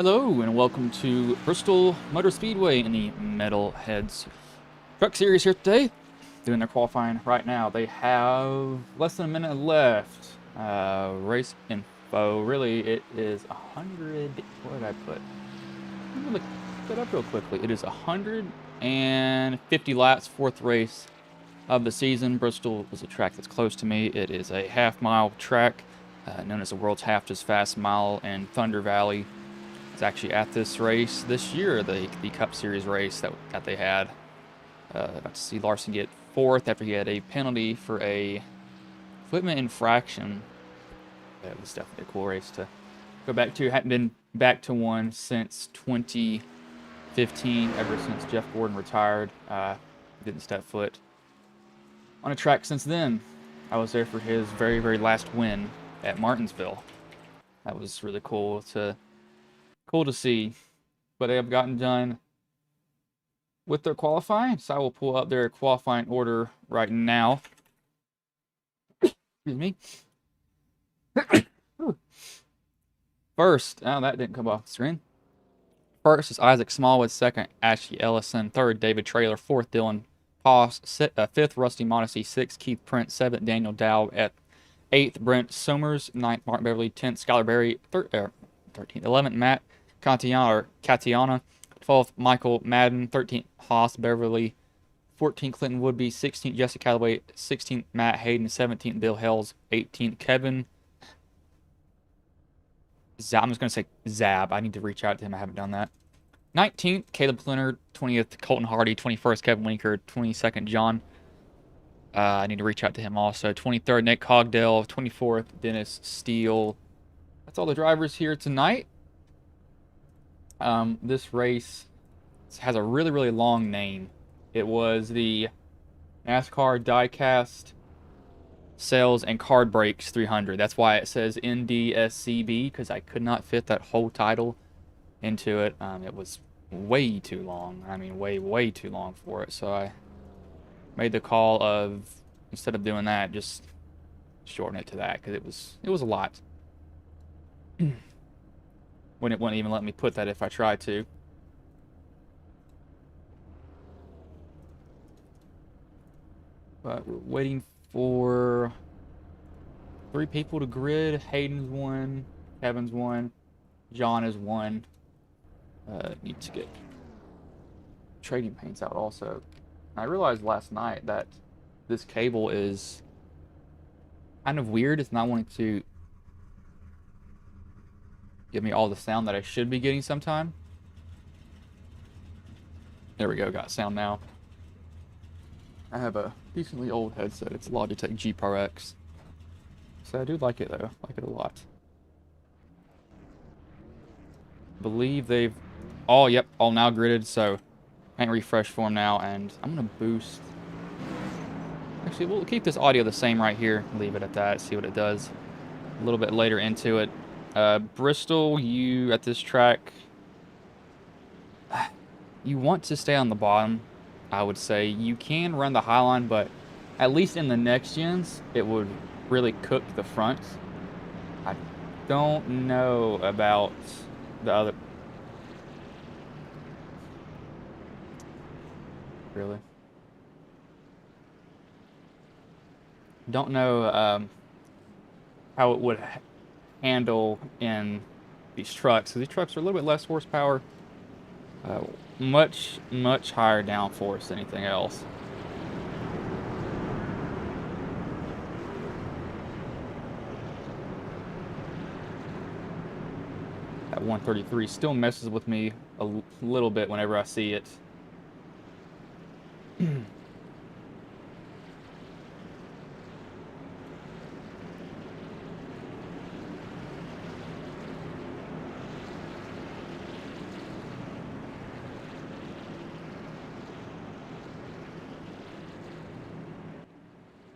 Hello and welcome to Bristol Motor Speedway in the Metalheads Truck Series here today. Doing their qualifying right now. They have less than a minute left. Race info. Really, it is 100. What did I put? I'm gonna look that up real quickly. It is 150 laps, fourth race of the season. Bristol is a track that's close to me. It is a half-mile track known as the world's fastest mile in Thunder Valley. Actually at this race this year, the Cup Series race that they had. Got to see Larson get fourth after he had a penalty for a equipment infraction. It was definitely a cool race to go back to. Hadn't been back to one since 2015, ever since Jeff Gordon retired. Didn't step foot on a track since then. I was there for his very, very last win at Martinsville. That was really cool to see, but they have gotten done with their qualifying, so I will pull up their qualifying order right now. Excuse me. First, oh, that didn't come off the screen. First is Isaac Smallwood, second, Ashley Ellison, third, David Traylor, fourth, Dylan Poss, fifth, Rusty Modesty, sixth, Keith Prince, seventh, Daniel Dow, at eighth, Brent Somers, ninth, Martin Beverly, 10th, Skylar Berry, 13th, 11th, Matt Catiana, 12th, Michael Madden, 13th, Haas Beverly, 14th, Clinton Woodby, 16th, Jesse Callaway, 16th, Matt Hayden, 17th, Bill Hells, 18th, Kevin Zab. I'm just going to say Zab. I need to reach out to him. I haven't done that. 19th, Caleb Leonard, 20th, Colton Hardy, 21st, Kevin Winker, 22nd, John. I need to reach out to him also. 23rd, Nick Cogdell, 24th, Dennis Steele. That's all the drivers here tonight. This race has a really, really long name. It was the NASCAR Diecast Sales and Card Breaks 300. That's why it says NDSCB, because I could not fit that whole title into it. It was way too long. I mean, way, way too long for it. So I made the call of, instead of doing that, just shorten it to that, because it was a lot. When it wouldn't even let me put that if I tried to. But we're waiting for 3 people to grid. Hayden's one, Kevin's one, John is one. Need to get trading paints out also. I realized last night that this cable is kind of weird. It's not wanting to give me all the sound that I should be getting sometime. There we go, got sound now. I have a decently old headset. It's a Logitech G Pro X. So I do like it though, like it a lot. I believe they've all now gridded, so paint refresh for them now, and I'm gonna boost. Actually, we'll keep this audio the same right here, leave it at that, see what it does a little bit later into it. Bristol, you at this track, you want to stay on the bottom. I would say you can run the Highline, but at least in the next gens, it would really cook the front. I don't know about the other. Really? Don't know how it would handle in these trucks. So these trucks are a little bit less horsepower, much higher downforce than anything else. That 133 still messes with me a little bit whenever I see it.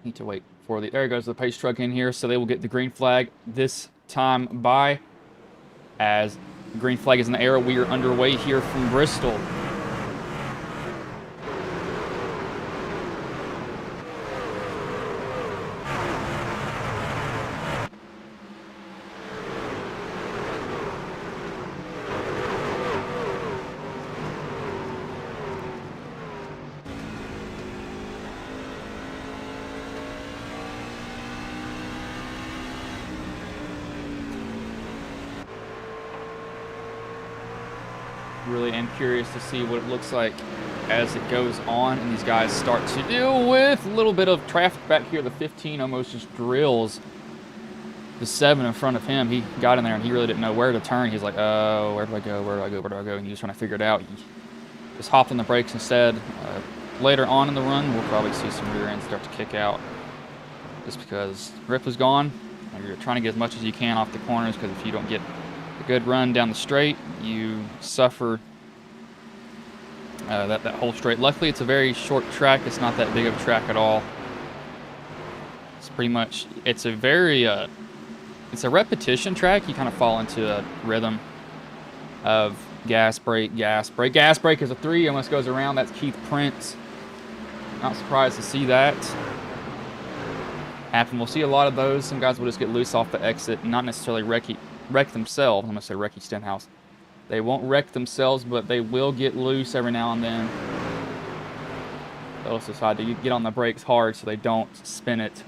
Need to wait for there goes the pace truck in here, so they will get the green flag this time by. As the green flag is in the air, we are underway here from Bristol. am curious to see what it looks like as it goes on and these guys start to deal with a little bit of traffic back here. The 15 almost just drills the 7 in front of him. He got in there and he really didn't know where to turn. He's like, oh, where do I go? Where do I go? Where do I go? And he was trying to figure it out. He just hopped on the brakes instead. Later on in the run, we'll probably see some rear ends start to kick out just because grip is gone. You're trying to get as much as you can off the corners because if you don't get a good run down the straight, you suffer that whole straight. Luckily, it's a very short track. It's not that big of a track at all. It's pretty much, it's a repetition track. You kind of fall into a rhythm of gas, brake, gas, brake. Gas, brake is a 3, almost goes around. That's Keith Prince. Not surprised to see that happen. We'll see a lot of those. Some guys will just get loose off the exit and not necessarily wreck themselves. I'm going to say Recky Stenhouse. They won't wreck themselves, but they will get loose every now and then. They'll also decide to get on the brakes hard so they don't spin it.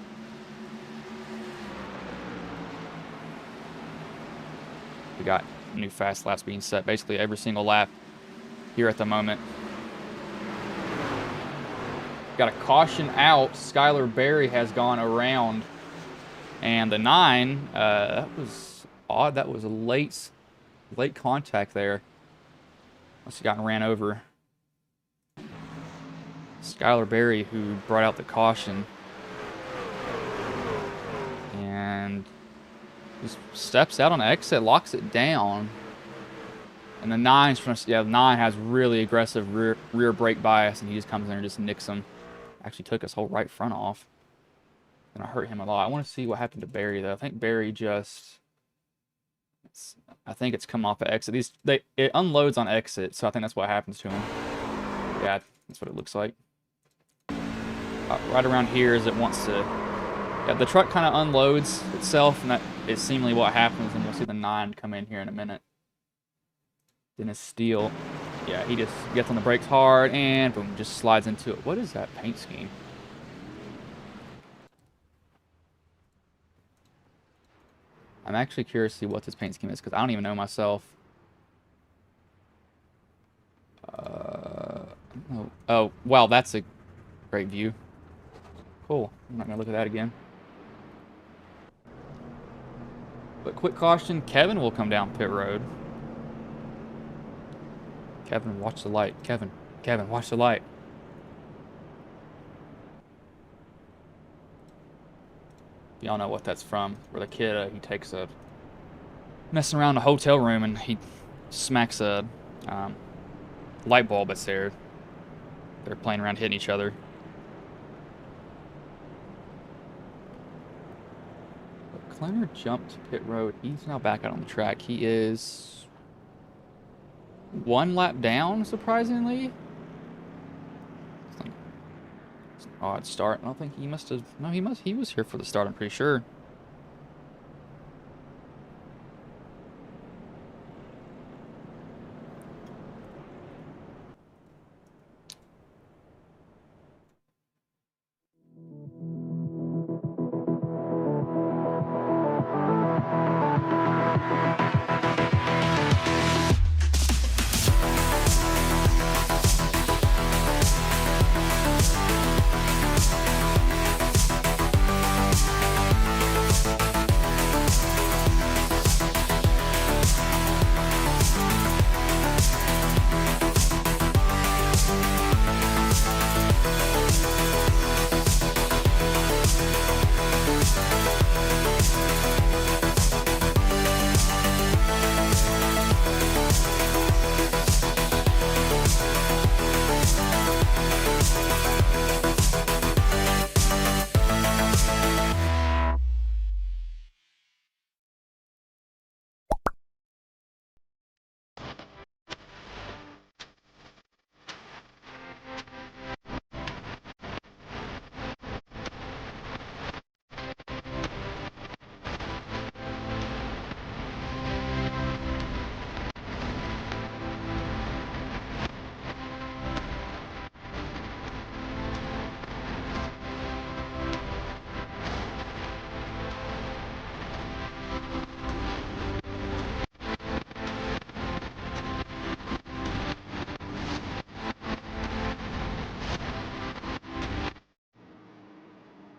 We got new fast laps being set basically every single lap here at the moment. Got a caution out. Skylar Berry has gone around. And the 9, that was odd. That was a late contact there. Must have gotten ran over. Skylar Berry, who brought out the caution. And just steps out on the exit, locks it down. And the 9's the 9 has really aggressive rear brake bias, and he just comes in and just nicks him. Actually took his whole right front off. And I hurt him a lot. I want to see what happened to Barry, though. I think Barry just... I think it's come off the exit. It unloads on exit, so I think that's what happens to him. Yeah, that's what it looks like. Right around here as it wants to... Yeah, the truck kind of unloads itself, and that is seemingly what happens, and you'll see the 9 come in here in a minute. Dennis Steele. Yeah, he just gets on the brakes hard and boom, just slides into it. What is that paint scheme? I'm actually curious to see what this paint scheme is because I don't even know myself. Oh, wow, that's a great view. Cool. I'm not going to look at that again. But quick caution, Kevin will come down pit road. Kevin, watch the light. Kevin, watch the light. Y'all know what that's from. Where the kid, he takes a... messing around a hotel room and he smacks a light bulb that's there. They're playing around hitting each other. But Klenner jumped to pit road. He's now back out on the track. He is... 1 lap down, surprisingly. It's an odd start. I don't think he must have... No, he was here for the start, I'm pretty sure.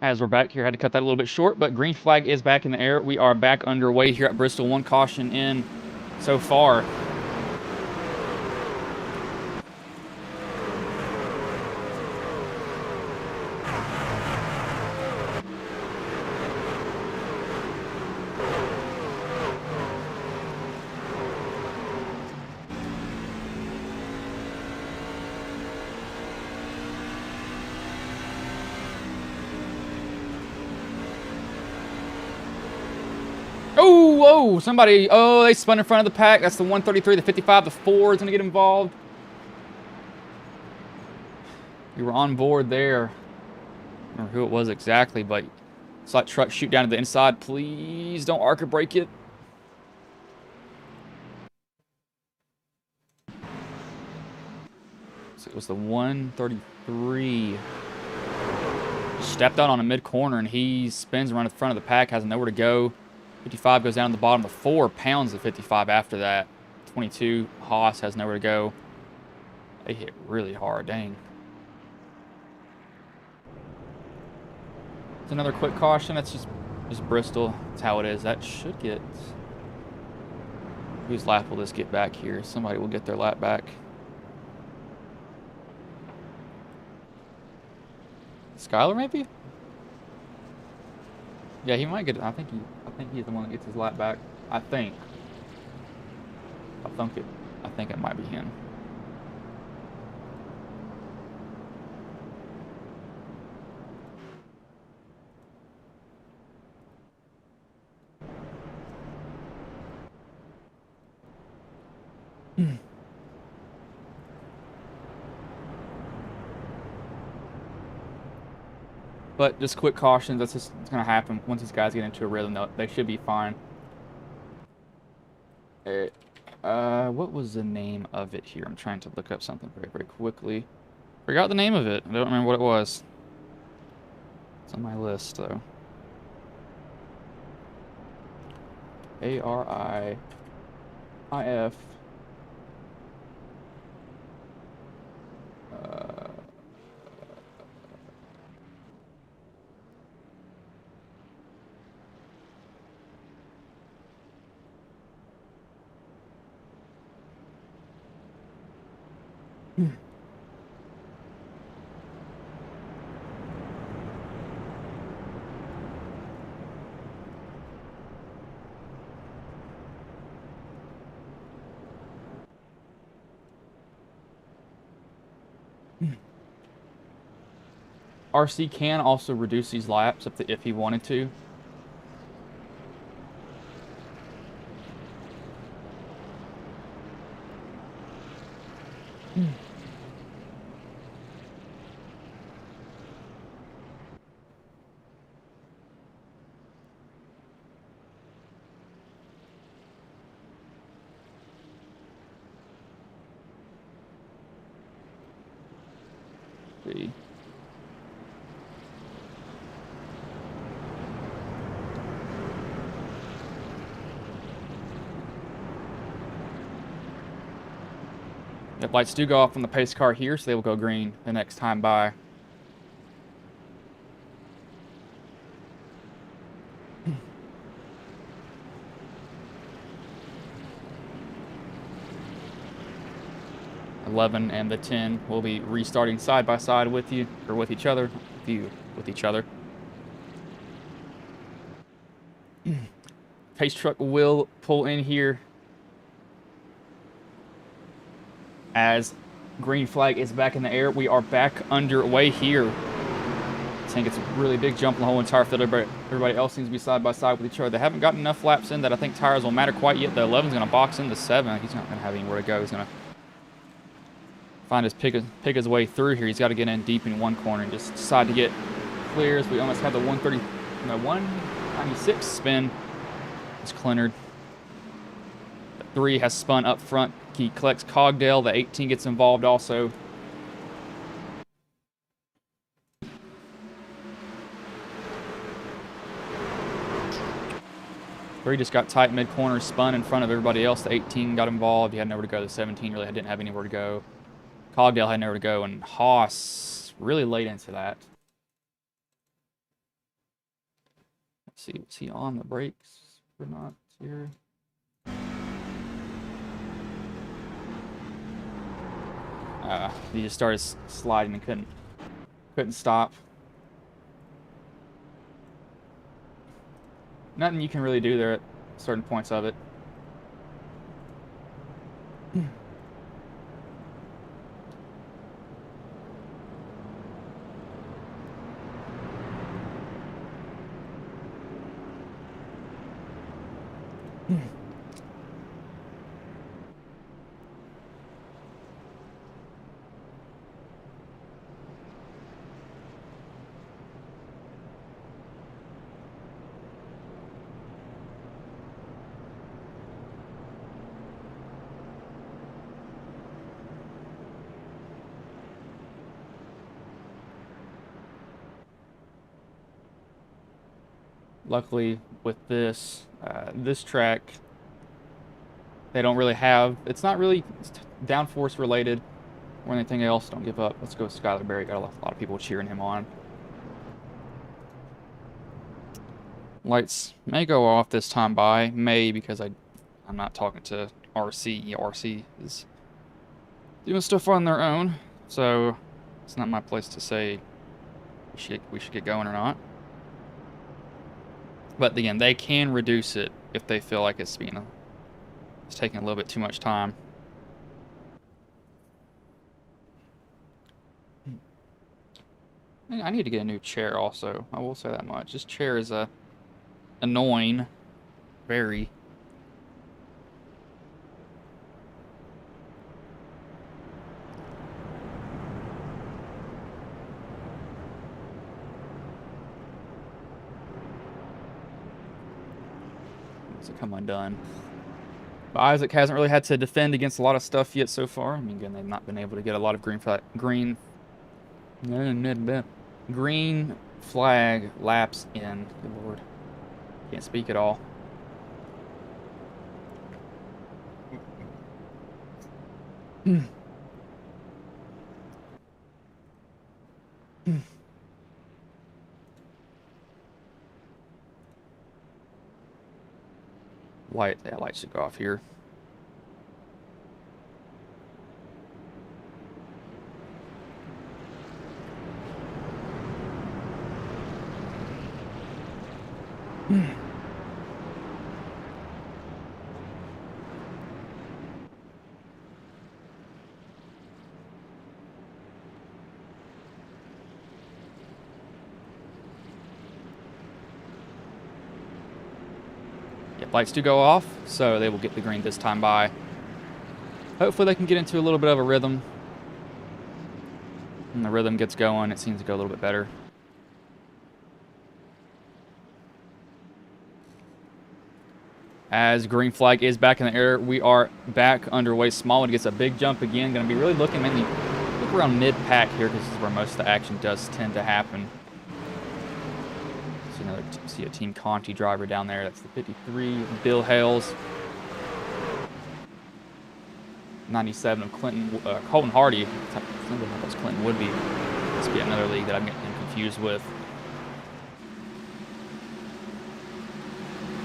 As we're back here, I had to cut that a little bit short, but green flag is back in the air. We are back underway here at Bristol. One caution in so far. Oh, whoa, somebody, oh, they spun in front of the pack. That's the 133, the 55, the 4 is going to get involved. You were on board there. I don't remember who it was exactly, but saw that truck shoot down to the inside. Please don't arc or break it. So it was the 133. Stepped out on a mid-corner, and he spins around the front of the pack, has nowhere to go. 55 goes down to the bottom. The 4 pounds the 55 after that. 22, Haas has nowhere to go. They hit really hard, dang. It's another quick caution. That's just Bristol. That's how it is. That should get... Whose lap will this get back here? Somebody will get their lap back. Skylar, maybe? Yeah, he might get it. I think he's the one that gets his lap back. I think it might be him. But just quick cautions, that's just going to happen. Once these guys get into a rhythm, they should be fine. What was the name of it here? I'm trying to look up something very, very quickly. Forgot the name of it. I don't remember what it was. It's on my list, though. A-R-I-I-F. RC can also reduce these laps if he wanted to. See. Yep, lights do go off on the pace car here, so they will go green the next time by. '11 and the 10 will be restarting side by side with you, or with each other. With each other. Pace truck will pull in here as green flag is back in the air. We are back underway here. I think it's a really big jump in the whole entire field. Everybody else seems to be side by side with each other. They haven't gotten enough laps in that I think tires will matter quite yet. The 11's going to box in the 7. He's not going to have anywhere to go. He's going to find his pick his way through here. He's got to get in deep in one corner and just decide to get clear as we almost have the 196 spin. It's Clinard. The 3 has spun up front. He collects Cogdale. The 18 gets involved also. Three just got tight mid-corner, spun in front of everybody else. The 18 got involved. He had nowhere to go. The 17 really didn't have anywhere to go. Cogdale had nowhere to go, and Haas really late into that. see, was he on the brakes or not here? He just started sliding and couldn't stop. Nothing you can really do there at certain points of it. Luckily, with this track, they don't really have. It's not really downforce related or anything else. Don't give up. Let's go with Skylar Berry. Got a lot of people cheering him on. Lights may go off this time by. May, because I'm not talking to RC. RC is doing stuff on their own, so it's not my place to say we should get going or not. But again, they can reduce it if they feel like it's taking a little bit too much time. I need to get a new chair also. I will say that much. This chair is annoying. Very. Come undone. But Isaac hasn't really had to defend against a lot of stuff yet so far. I mean, again, they've not been able to get a lot of green flag laps in. Good Lord. Can't speak at all. That light should go off here. Lights do go off, so they will get the green this time by. Hopefully they can get into a little bit of a rhythm. When the rhythm gets going, it seems to go a little bit better. As green flag is back in the air, we are back underway. Smallwood gets a big jump again. Going to be really looking mainly look around mid-pack here, because this is where most of the action does tend to happen. See a Team Conti driver down there. That's the 53, Bill Hales. 97 of Colton Hardy. I don't know what else Clinton would be. Must be another league that I'm getting confused with.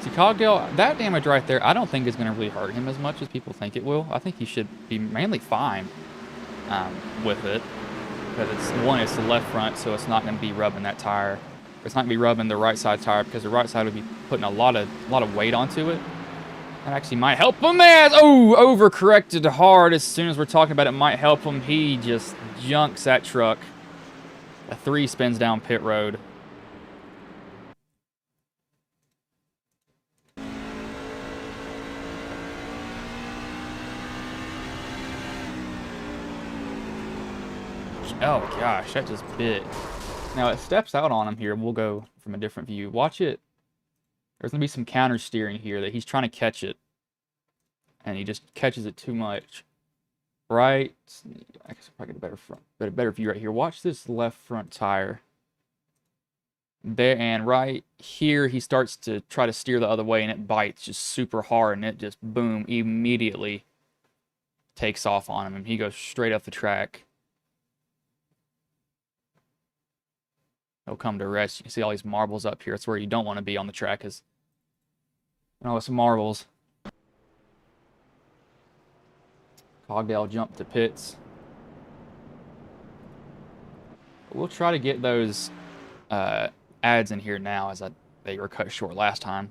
See, Cogdale, that damage right there, I don't think is going to really hurt him as much as people think it will. I think he should be mainly fine with it. Because it's the left front, so it's not going to be rubbing that tire. It's not going to be rubbing the right side tire, because the right side would be putting a lot of weight onto it. That actually might help him as... Oh, overcorrected hard. As soon as we're talking about it might help him, he just junks that truck. A 3 spins down pit road. Oh gosh, that just bit. Now it steps out on him here. We'll go from a different view. Watch it. There's going to be some counter steering here that he's trying to catch it. And he just catches it too much. Right? I guess I'll probably get a better view right here. Watch this left front tire. There, and right here he starts to try to steer the other way, and it bites just super hard, and it just, boom, immediately takes off on him, and he goes straight up the track. it'll come to rest. You can see all these marbles up here. It's where you don't want to be on the track, is all it's marbles. Cogdale jumped to pits. We'll try to get those ads in here now, as they were cut short last time.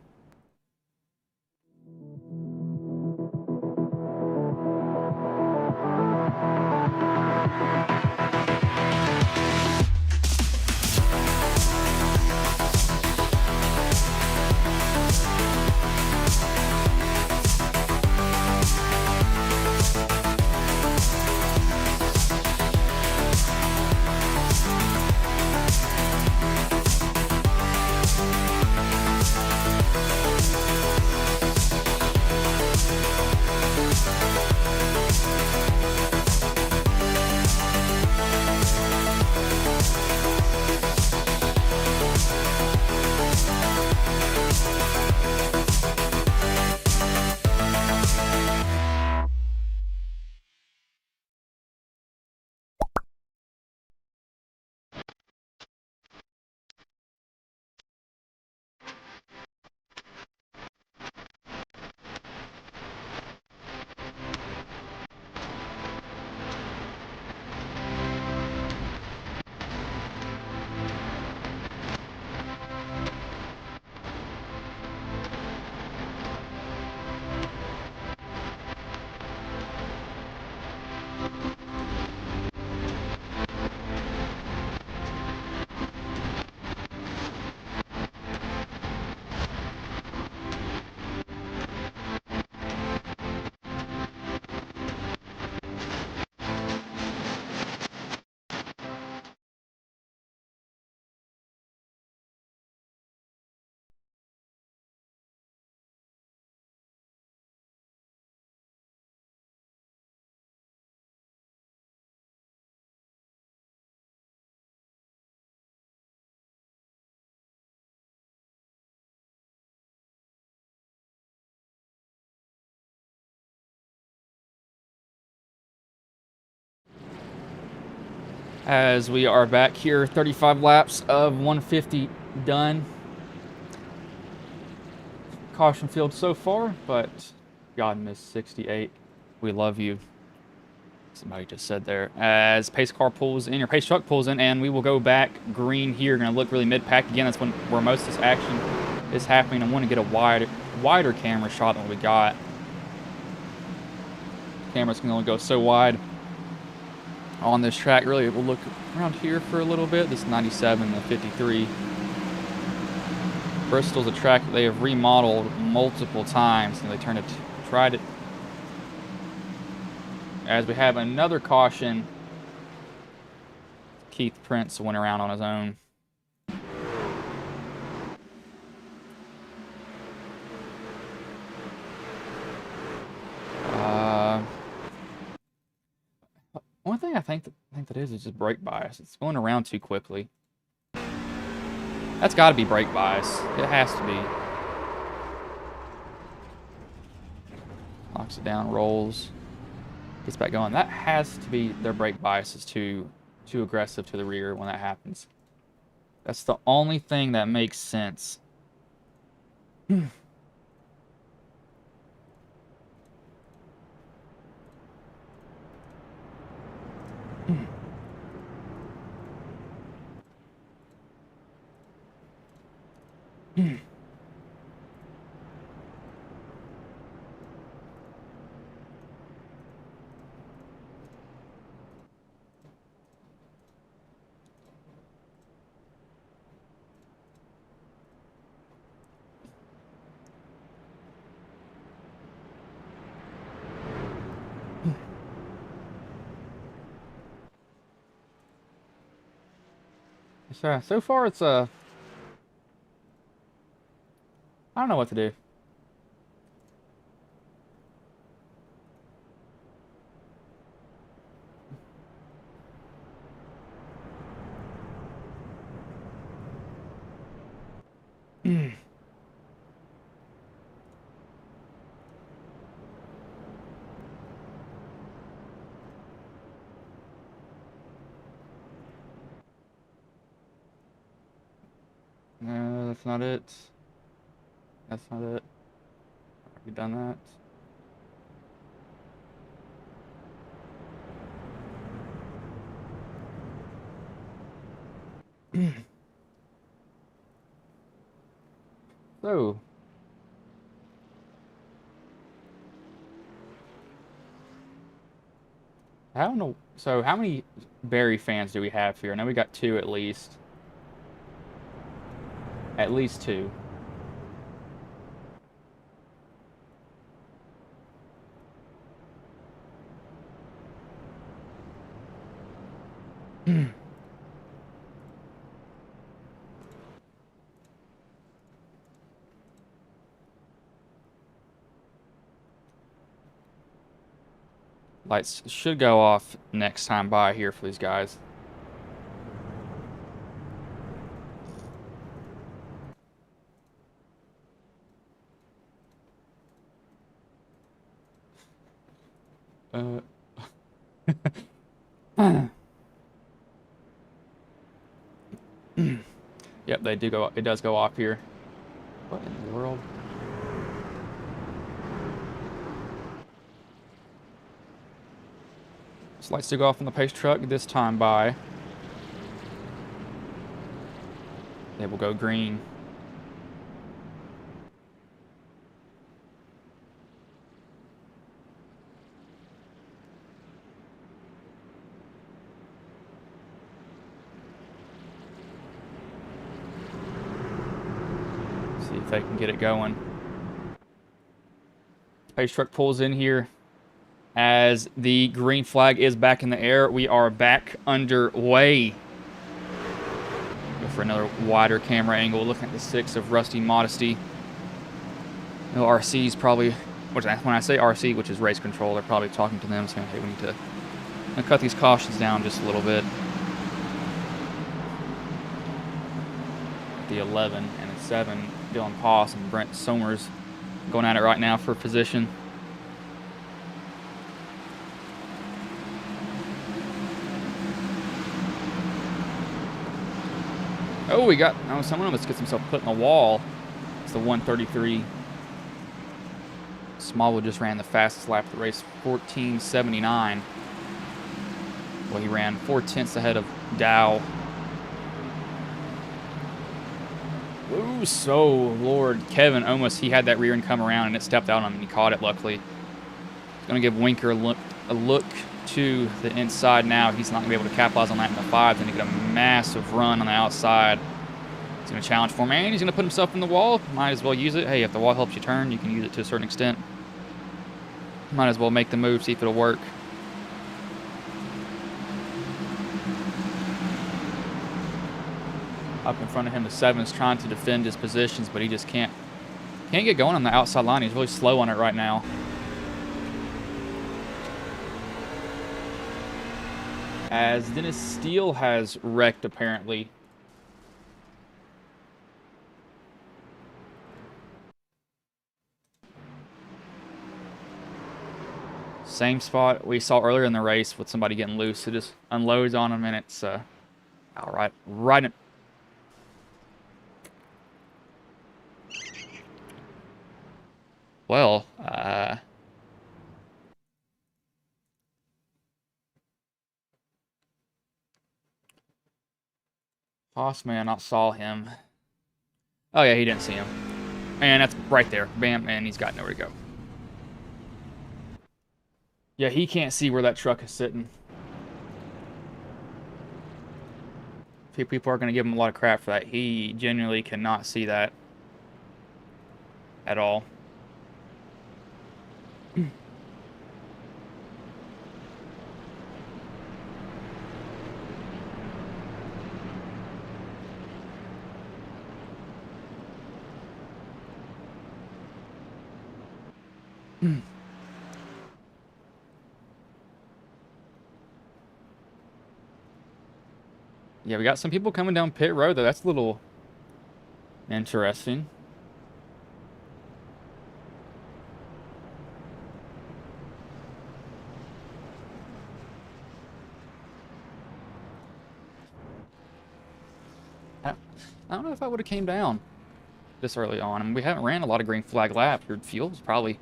As we are back here, 35 laps of 150 done. Caution field so far, but God missed 68. We love you. Somebody just said there. As pace car pulls in, or pace truck pulls in, and we will go back green here. Going to look really mid-pack again. That's where most of this action is happening. I want to get a wider camera shot than what we got. Cameras can only go so wide on this track. Really, we'll look around here for a little bit. This 97, the 53. Bristol's a track that they have remodeled multiple times, and they tried it. As we have another caution, Keith Prince went around on his own. One thing I think that is just brake bias. It's going around too quickly. That's got to be brake bias. It has to be. Locks it down, rolls, gets back going. That has to be their brake bias is too aggressive to the rear when that happens. That's the only thing that makes sense. So far it's I don't know what to do. No, that's not it. That's not it. Have we done that? So, I don't know. So, how many Barry fans do we have here? I know we got two at least. At least two. Lights should go off next time by here for these guys. Uh, yep, they do go. It does go off here. What in the world? So lights do go off on the pace truck this time by. They will go green. See if they can get it going. Pace truck pulls in here. As the green flag is back in the air, we are back underway. Go for another wider camera angle, looking at the 6 of Rusty Modesty. No, RC's probably, when I say RC, which is race control, they're probably talking to them, saying, hey, we need to cut these cautions down just a little bit. The 11 and the 7, Dylan Poss and Brent Somers going at it right now for position. Oh, we got, oh, someone almost gets himself put in the wall. It's the 133. Smallwood just ran the fastest lap of the race, 14:79. Well, he ran 4/10 ahead of Dow. Ooh, so, Lord, Kevin almost, he had that rear end come around and it stepped out on him and he caught it, luckily. He's going to give Winker a look to the inside now. He's not going to be able to capitalize on that in the 5. Then he get a massive run on the outside. He's going to challenge for him, and he's going to put himself in the wall. Might as well use it. Hey, if the wall helps you turn, you can use it to a certain extent. Might as well make the move, see if it'll work. Up in front of him, the 7 is trying to defend his positions, but he just can't get going on the outside line. He's really slow on it right now. As Dennis Steele has wrecked, apparently. Same spot we saw earlier in the race with somebody getting loose. It just unloads on him, and it's all right in. Well, Hoss may have not saw him. Oh yeah, he didn't see him. And that's right there. Bam, and he's got nowhere to go. Yeah, he can't see where that truck is sitting. People are going to give him a lot of crap for that. He genuinely cannot see that at all. Yeah, we got some people coming down pit road, though. That's a little interesting. I don't know if I would have came down this early on. I mean, we haven't ran a lot of green flag laps. Your fuel's probably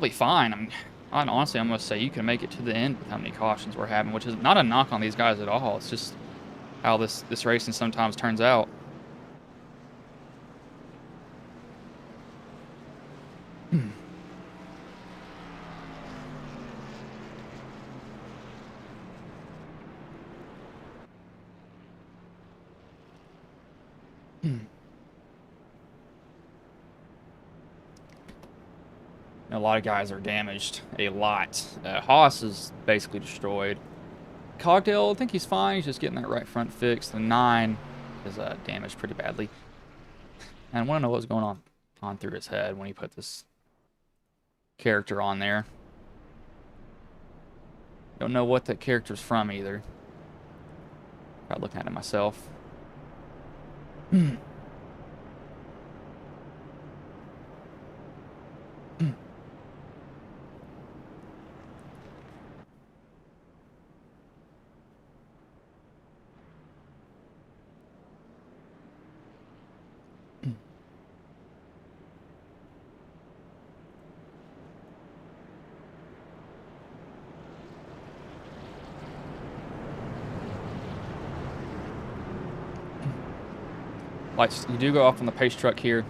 fine. I mean, honestly, I'm gonna say you can make it to the end with how many cautions we're having, which is not a knock on these guys at all. It's just how this racing sometimes turns out. A lot of guys are damaged. A lot. Haas is basically destroyed. Cogdale, I think he's fine. He's just getting that right front fixed. The 9 is damaged pretty badly. And I want to know what was going on through his head when he put this character on there. Don't know what that character's from either. Tried looking at it myself. Lights, you do go off on the pace truck here.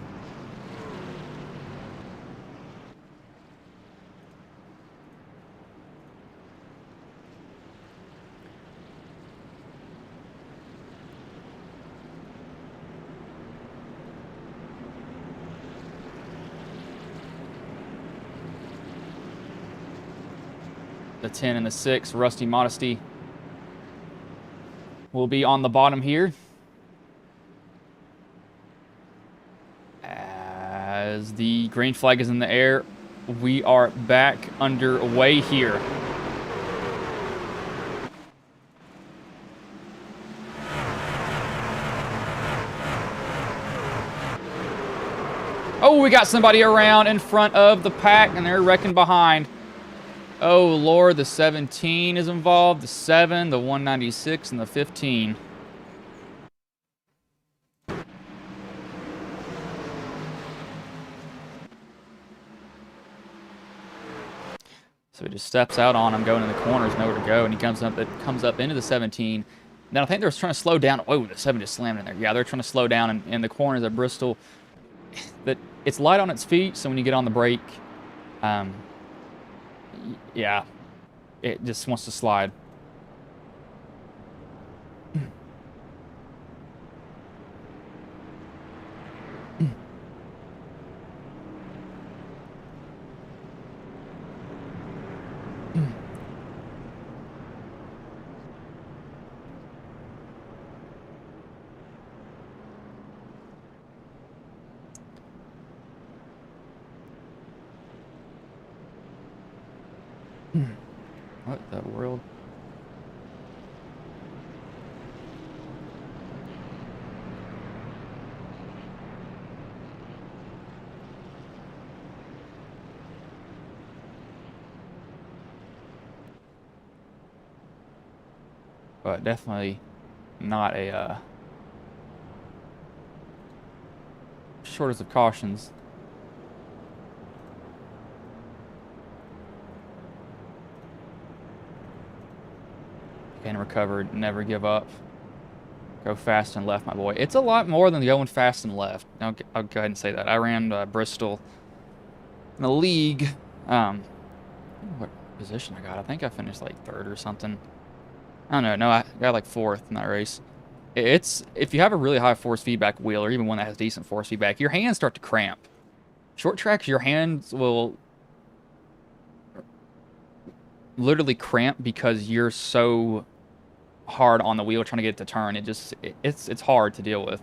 The 10 and the 6, Rusty Modesty, will be on the bottom here. As the green flag is in the air, we are back underway here. Oh, we got somebody around in front of the pack, and they're wrecking behind. Oh, Lord, the 17 is involved, the 7, the 196, and the 15. So he just steps out on him, going in the corners, nowhere to go, and he comes up into the 17. Then I think they're trying to slow down. Oh, the 7 just slammed in there. Yeah, they're trying to slow down in the corners of Bristol. That it's light on its feet, so when you get on the brake, yeah, it just wants to slide. What the world? But definitely not a shortest of cautions. Can recover, never give up. Go fast and left, my boy. It's a lot more than going fast and left. I'll go ahead and say that. I ran Bristol in the league. What position I got? I think I finished like 3rd or something. I don't know. No, I got like 4th in that race. It's if you have a really high force feedback wheel, or even one that has decent force feedback, your hands start to cramp. Short tracks, your hands will literally cramp because you're so hard on the wheel trying to get it to turn. It's hard to deal with.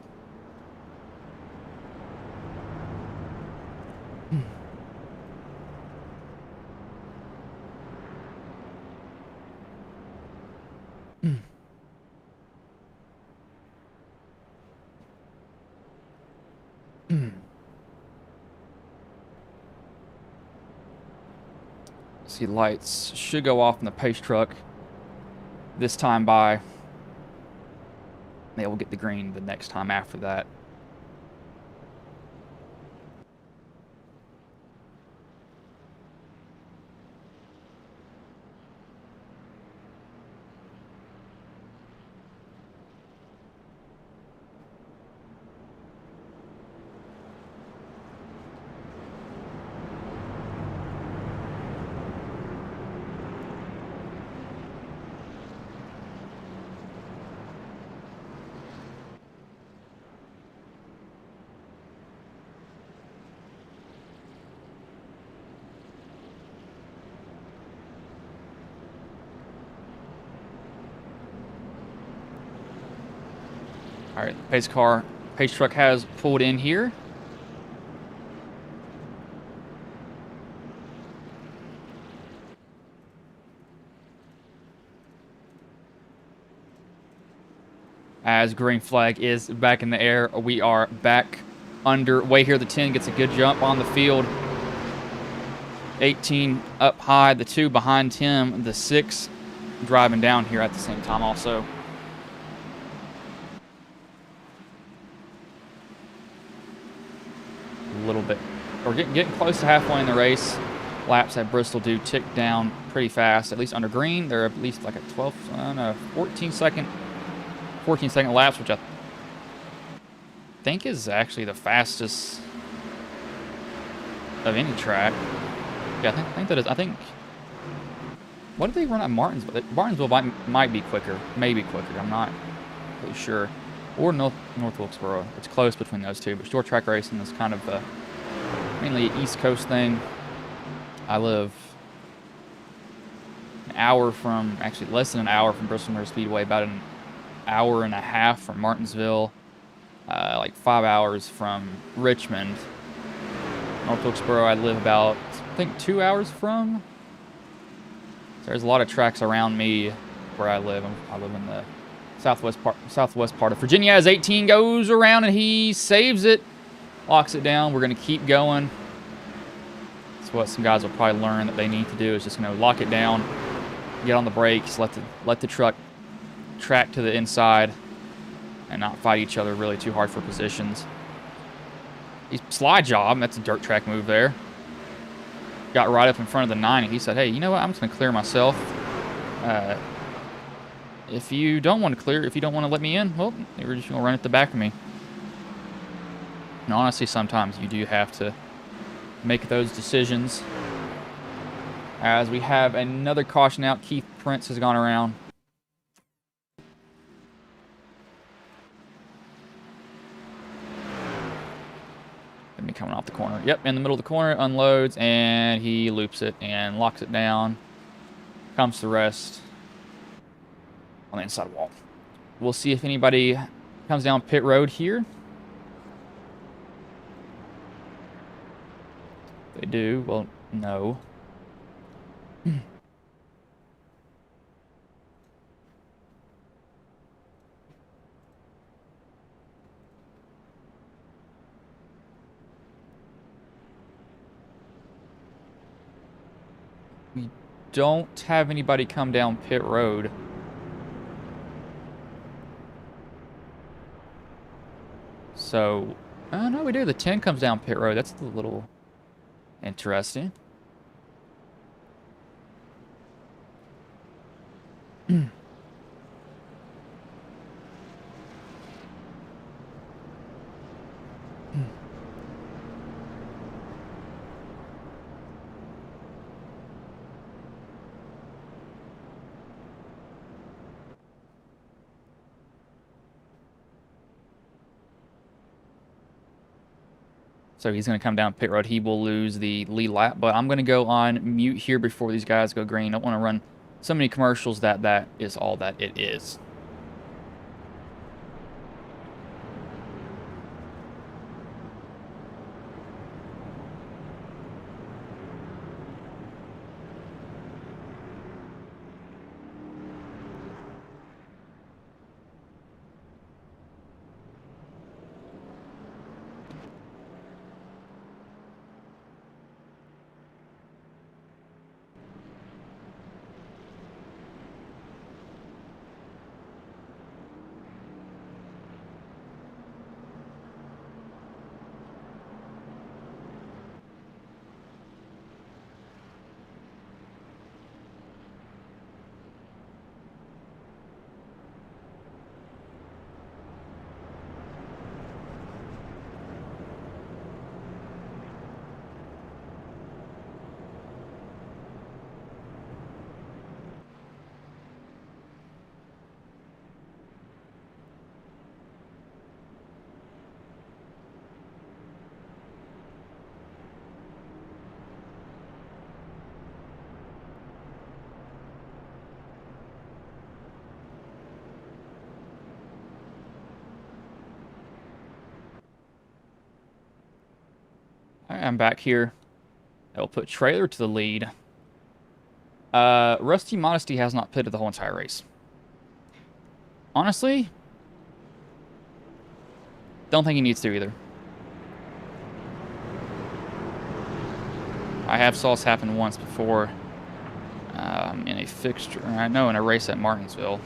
See, lights should go off in the pace truck this time by. They will get the green the next time after that. All right, pace truck has pulled in here. As green flag is back in the air, we are back underway here. The 10 gets a good jump on the field. 18 up high, the 2 behind him, the 6 driving down here at the same time also. A little bit. We're getting close to halfway in the race. Laps at Bristol do tick down pretty fast, at least under green. They're at least like a 14 second laps, which I think is actually the fastest of any track. Yeah, I think that is. I think. What did they run at Martinsville? Martinsville might be quicker, maybe quicker. I'm not really sure. Or North Wilkesboro. It's close between those two, but short track racing is kind of mainly an East Coast thing. I live an hour from, actually less than an hour from Bristol Speedway, about an hour and a half from Martinsville, like 5 hours from Richmond. North Wilkesboro, I live about, I think, 2 hours from. So there's a lot of tracks around me where I live. I live in the southwest part of Virginia. As 18 goes around and he saves it, locks it down. We're going to keep going. That's what some guys will probably learn that they need to do, is just lock it down, get on the brakes, let the truck track to the inside, and not fight each other really too hard for positions. Slide job, that's a dirt track move there. Got right up in front of the 9, and he said, hey, you know what, I'm just going to clear myself. If you don't want to clear, if you don't want to let me in, well, you're just going to run at the back of me. And honestly, sometimes you do have to make those decisions. As we have another caution out, Keith Prince has gone around. Me coming off the corner. Yep, in the middle of the corner, unloads, and he loops it and locks it down. Comes to rest on the inside wall. We'll see if anybody comes down pit road here. They do. Well, no. We don't have anybody come down pit road. So, no, we do. The 10 comes down pit road. That's a little interesting. So he's going to come down pit road. He will lose the lead lap, but I'm going to go on mute here before these guys go green. I don't want to run so many commercials that is all that it is. Alright, I'm back here. That'll put Trailer to the lead. Rusty Modesty has not pitted the whole entire race. Honestly, don't think he needs to either. I have saw this happen once before in a fixture. I know in a race at Martinsville.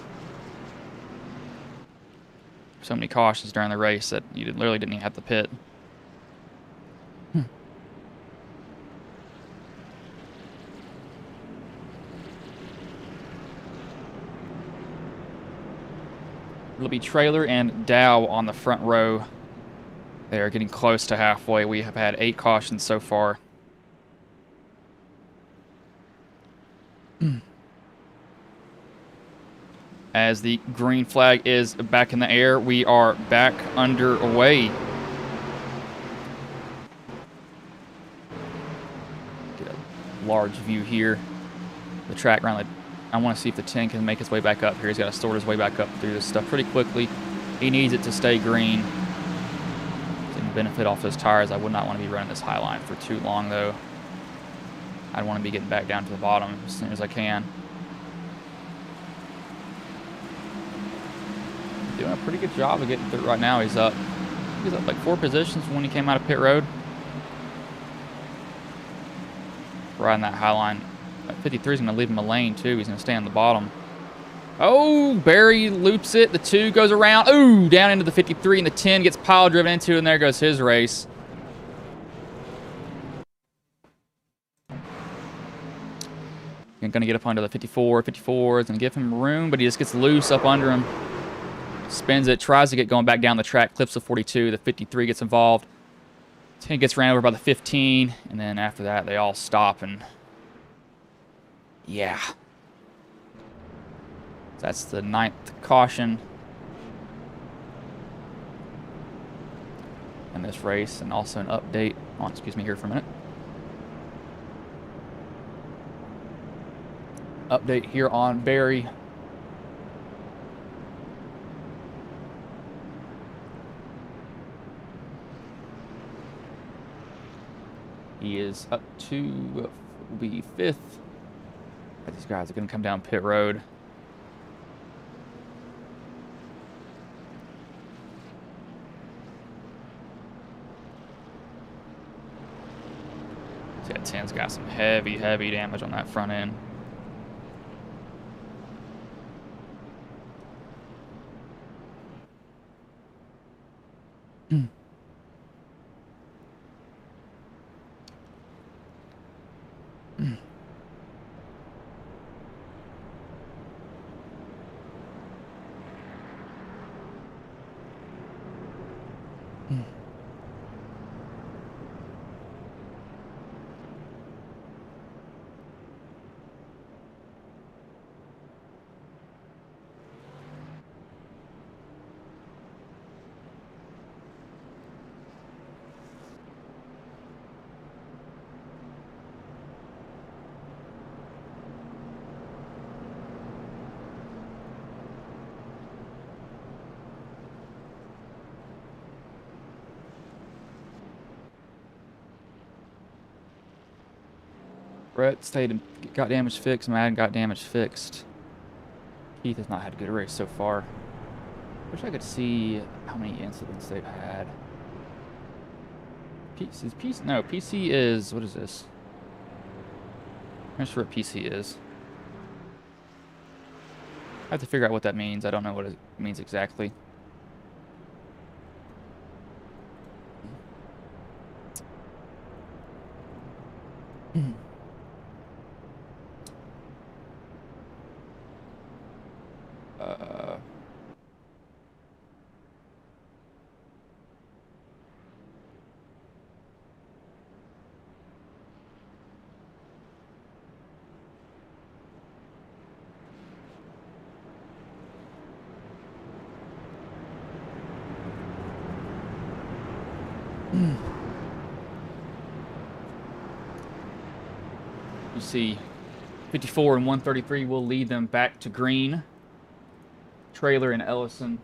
So many cautions during the race that you literally didn't even have to pit. It'll be Trailer and Dow on the front row. They are getting close to halfway. We have had 8 cautions so far. As the green flag is back in the air, we are back underway. Get a large view here. The track around the... I want to see if the 10 can make his way back up here. He's got to sort his way back up through this stuff pretty quickly. He needs it to stay green. Getting benefit off his tires. I would not want to be running this high line for too long, though. I'd want to be getting back down to the bottom as soon as I can. Doing a pretty good job of getting through right now. He's up like 4 positions from when he came out of pit road. Riding that high line. 53 is going to leave him a lane, too. He's going to stay on the bottom. Oh, Barry loops it. The 2 goes around. Ooh, down into the 53, and the 10 gets pile driven into, and there goes his race. You're going to get up under the 54. 54 is going to give him room, but he just gets loose up under him. Spins it, tries to get going back down the track, clips the 42. The 53 gets involved. 10 gets ran over by the 15, and then after that, they all stop and... yeah. That's the 9th caution in this race, and also an update on, excuse me here for a minute. Update here on Barry. He is up to, will be 5th. These guys are going to come down pit road. See, that 10's got some heavy damage on that front end. Brett stayed and got damage fixed. Madden got damage fixed. Keith has not had a good race so far. Wish I could see how many incidents they've had. PC is, what is this? I'm not sure what PC is. I have to figure out what that means. I don't know what it means exactly. You see 54 and 133 will lead them back to green. Trailer and Ellison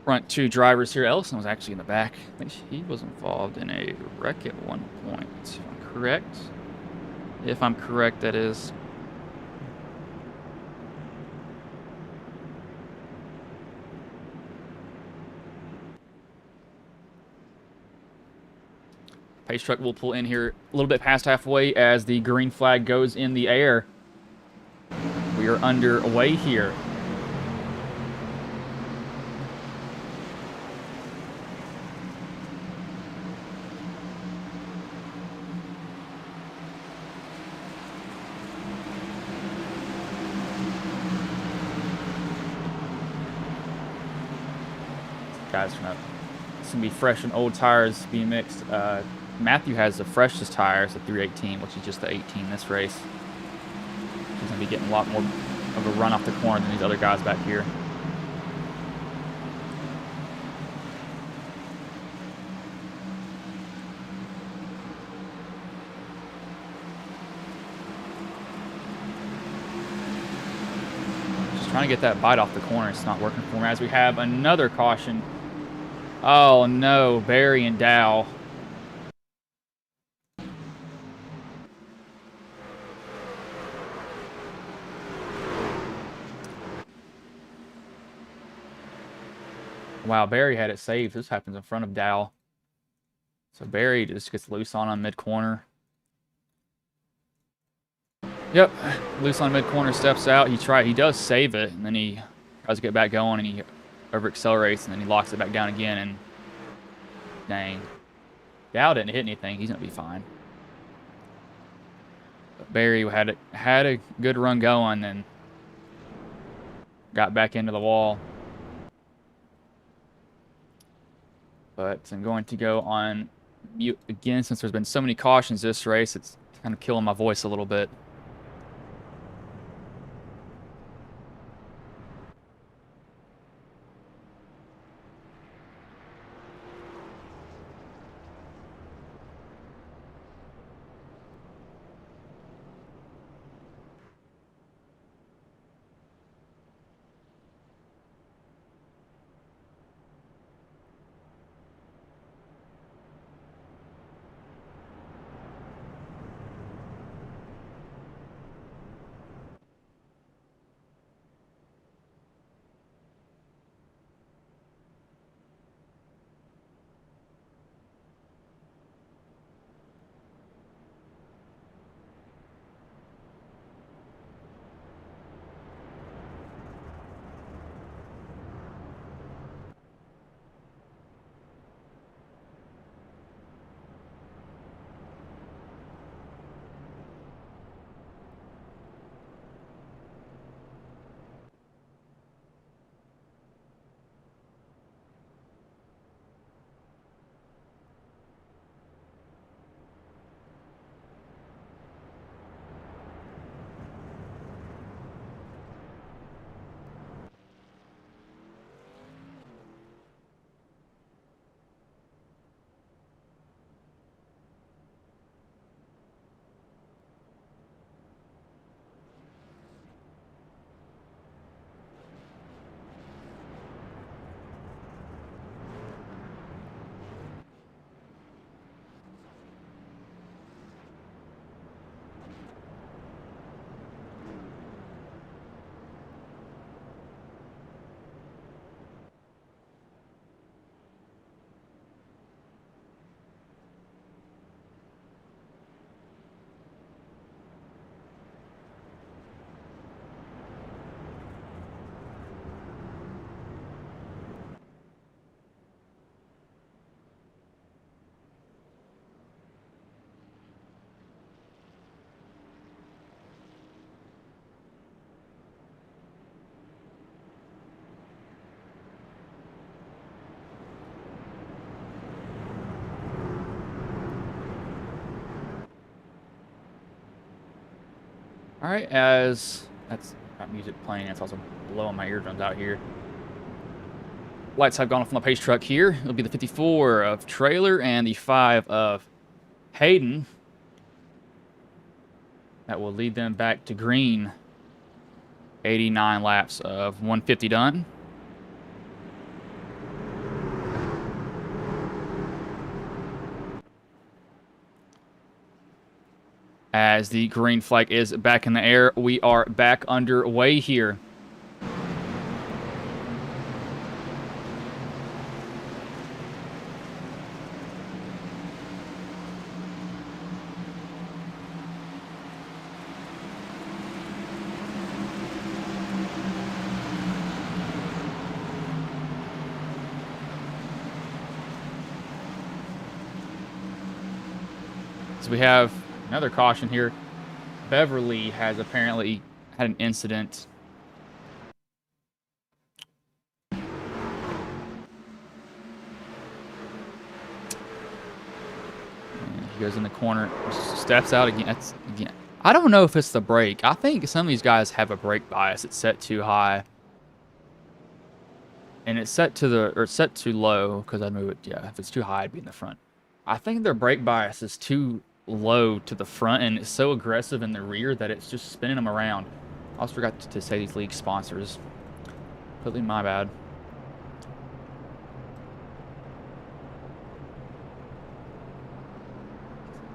Front two drivers here. Ellison was actually in the back. I think he was involved in a wreck at one point, if I'm correct. If I'm correct, that is. Pace truck will pull in here a little bit past halfway as the green flag goes in the air. We are underway here. Guys, it's gonna be fresh and old tires being mixed. Matthew has the freshest tires, the 318, which is just the 18 this race. He's gonna be getting a lot more of a run off the corner than these other guys back here. Just trying to get that bite off the corner. It's not working for me as we have another caution. Oh no, Barry and Dow. Wow, Barry had it saved. This happens in front of Dow. So Barry just gets loose on mid-corner. Yep, loose on mid-corner, steps out. He does save it, and then he tries to get back going, and he over-accelerates, and then he locks it back down again, and dang. Dow didn't hit anything. He's going to be fine. But Barry had a good run going, and got back into the wall. But I'm going to go on mute again since there's been so many cautions this race. It's kind of killing my voice a little bit. All right, as that's got music playing, it's also blowing my eardrums out here. Lights have gone off on the pace truck here. It'll be the 54 of Trailer and the 5 of Hayden. That will lead them back to green. 89 laps of 150 done. As the green flag is back in the air, we are back underway here. So we have another caution here. Beverly has apparently had an incident. He goes in the corner, steps out again. I don't know if it's the brake. I think some of these guys have a brake bias. It's set too high. And it's set to set too low because I move it. Yeah, if it's too high, it'd be in the front. I think their brake bias is too low to the front and it's so aggressive in the rear that it's just spinning them around. I also forgot to say these league sponsors. Completely my bad.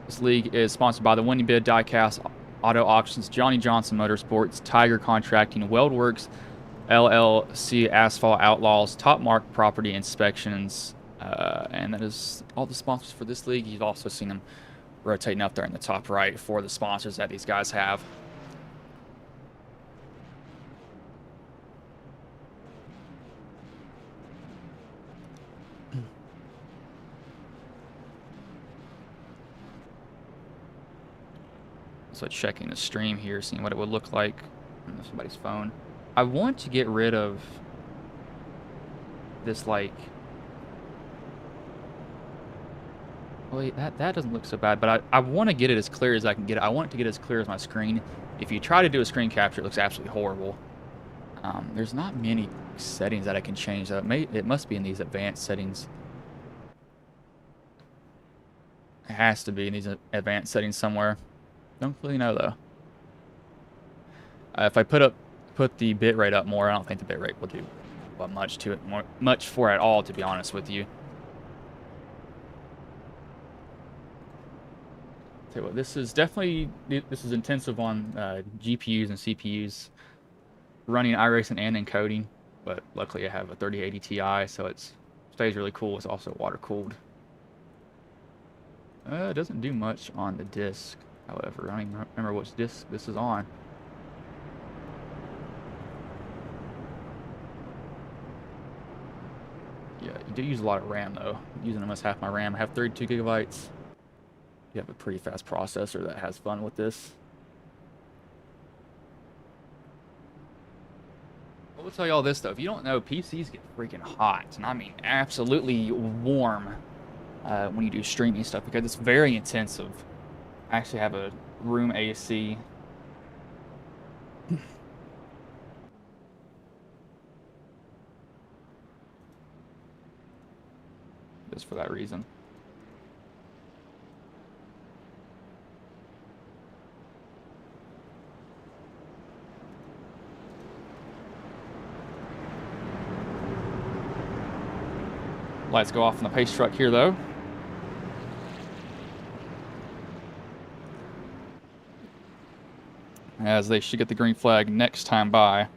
This league is sponsored by the Winning Bid Diecast Auto Auctions, Johnny Johnson Motorsports, Tiger Contracting, Weldworks, LLC Asphalt Outlaws, Top Mark Property Inspections, and that is all the sponsors for this league. You've also seen them rotating up there in the top right for the sponsors that these guys have. So checking the stream here, seeing what it would look like on somebody's phone. I want to get rid of this, like, wait, that doesn't look so bad, but I want to get it as clear as I can get it. I want it to get as clear as my screen. If you try to do a screen capture, it looks absolutely horrible. There's not many settings that I can change. It must be in these advanced settings. It has to be in these advanced settings somewhere. Don't really know though. If I put the bitrate up more, I don't think the bitrate will do much for it at all, to be honest with you. Tell you what, this is intensive on GPUs and CPUs, running iRacing and encoding, but luckily I have a 3080 Ti, so it stays really cool. It's also water cooled. It doesn't do much on the disc, however. I don't even remember which disc this is on. Yeah, you do use a lot of RAM though. I'm using almost half my RAM. I have 32 gigabytes. You have a pretty fast processor that has fun with this. I will tell you all this though, if you don't know, PCs get freaking hot, and I mean absolutely warm when you do streaming stuff, because it's very intensive. I actually have a room AC. Just for that reason. Lights go off in the pace truck here, though. As they should get the green flag next time by.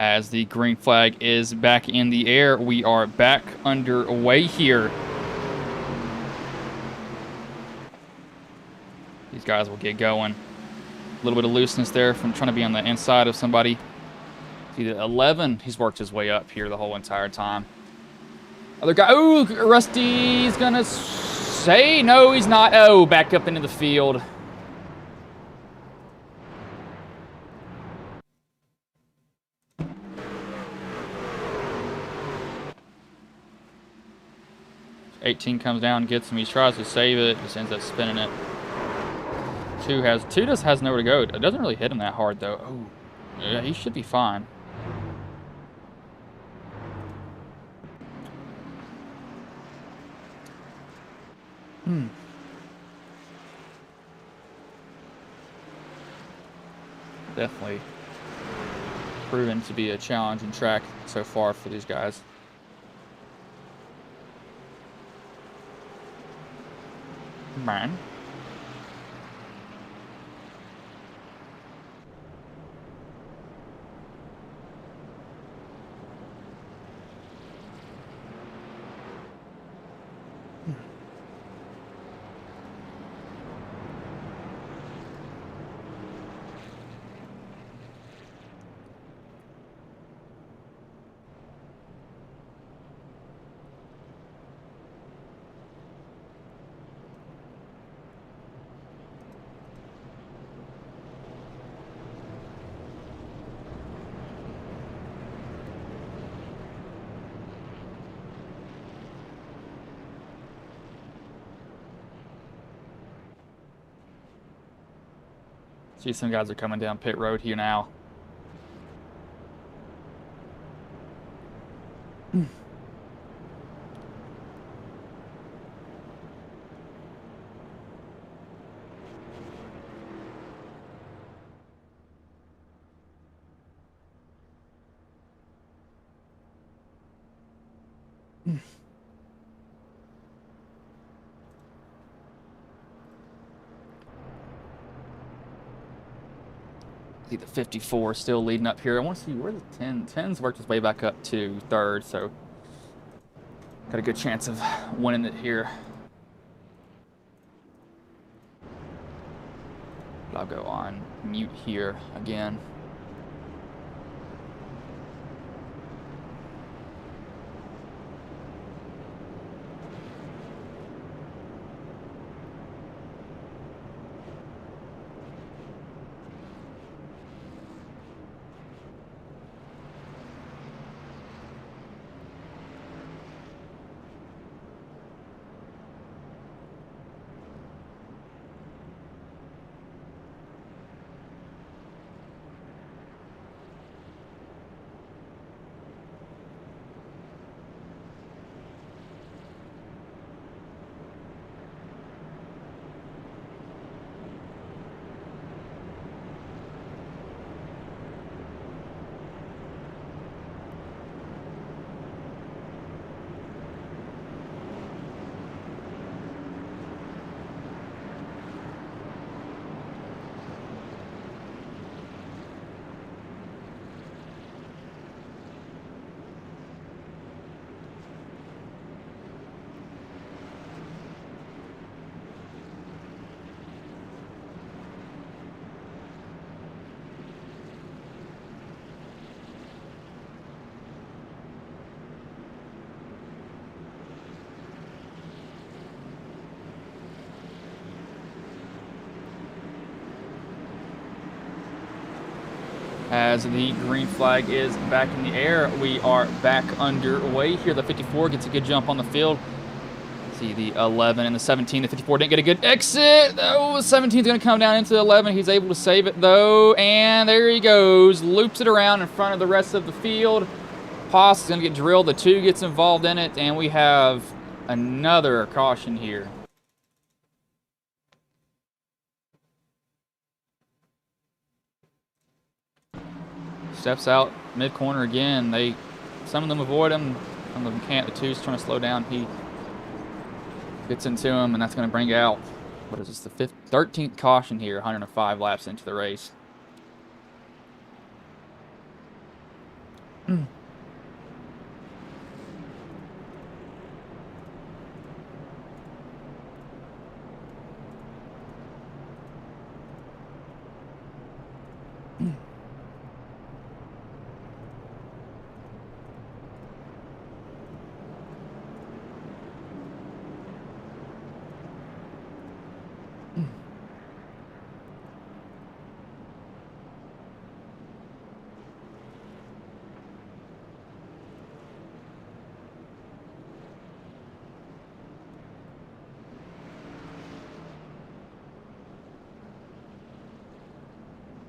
As the green flag is back in the air, we are back underway here. These guys will get going. A little bit of looseness there from trying to be on the inside of somebody. See the 11, he's worked his way up here the whole entire time. Other guy, ooh, Rusty's gonna say, no, he's not. Oh, back up into the field. $18 comes down, gets him. He tries to save it, just ends up spinning it. Two just has nowhere to go. It doesn't really hit him that hard though. Oh, yeah, he should be fine. Definitely proven to be a challenging track so far for these guys. Man. See, some guys are coming down pit road here now. See the 54 still leading up here. I want to see where the 10's worked his way back up to third, so got a good chance of winning it here. But I'll go on mute here again. As the green flag is back in the air, we are back underway here. The 54 gets a good jump on the field. See the 11 and the 17. The 54 didn't get a good exit. Oh, the 17 is going to come down into the 11. He's able to save it, though. And there he goes. Loops it around in front of the rest of the field. Haas is going to get drilled. The 2 gets involved in it. And we have another caution here. Steps out mid-corner again. Some of them avoid him. Some of them can't. The 2's trying to slow down. He gets into him, and that's going to bring out, what is this, the 13th caution here, 105 laps into the race.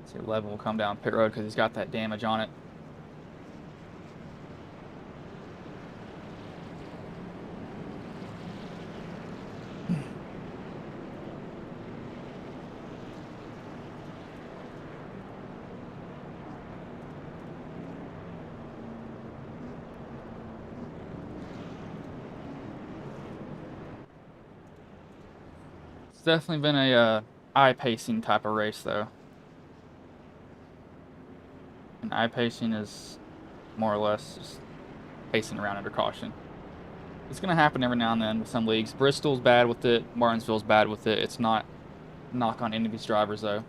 So 11 will come down pit road because he's got that damage on it. It's definitely been a eye pacing type of race though. And eye pacing is more or less just pacing around under caution. It's gonna happen every now and then with some leagues. Bristol's bad with it. Martinsville's bad with it. It's not knock on any of these drivers though.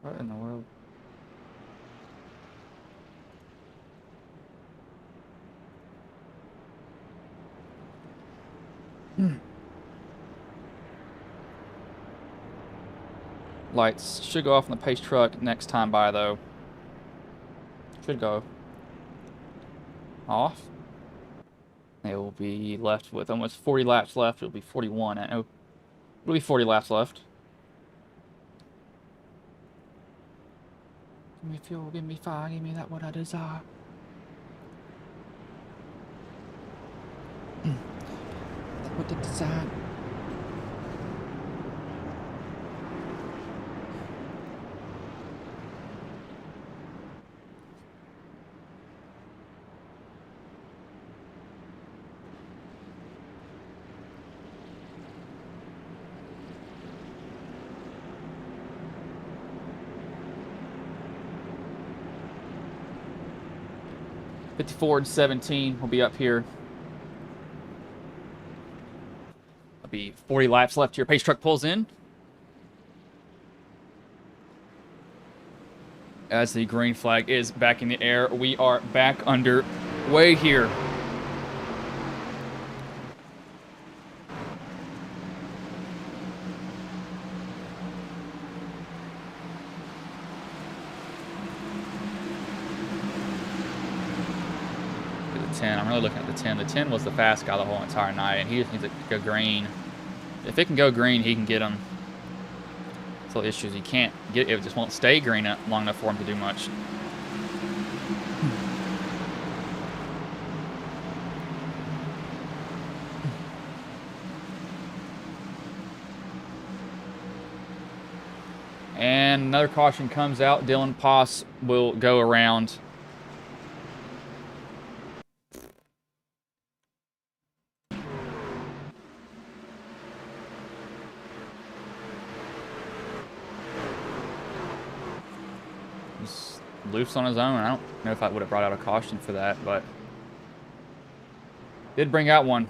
What in the world? Lights should go off on the pace truck next time by though. Should go off. It will be left with almost 40 laps left. It'll be 41. It'll be 40 laps left. Give me fuel, give me fire, give me that what I desire. That what I desire. Ford 17 will be up here. There'll be 40 laps left. Your pace truck pulls in. As the green flag is back in the air, we are back underway here. I'm really looking at the 10. The 10 was the fast guy the whole entire night, and he just needs to go green. If it can go green, he can get him. So the issue is he can't get it. Just won't stay green long enough for him to do much. And another caution comes out. Dylan Poss will go around. Loose on his own. I don't know if I would have brought out a caution for that, but did bring out one.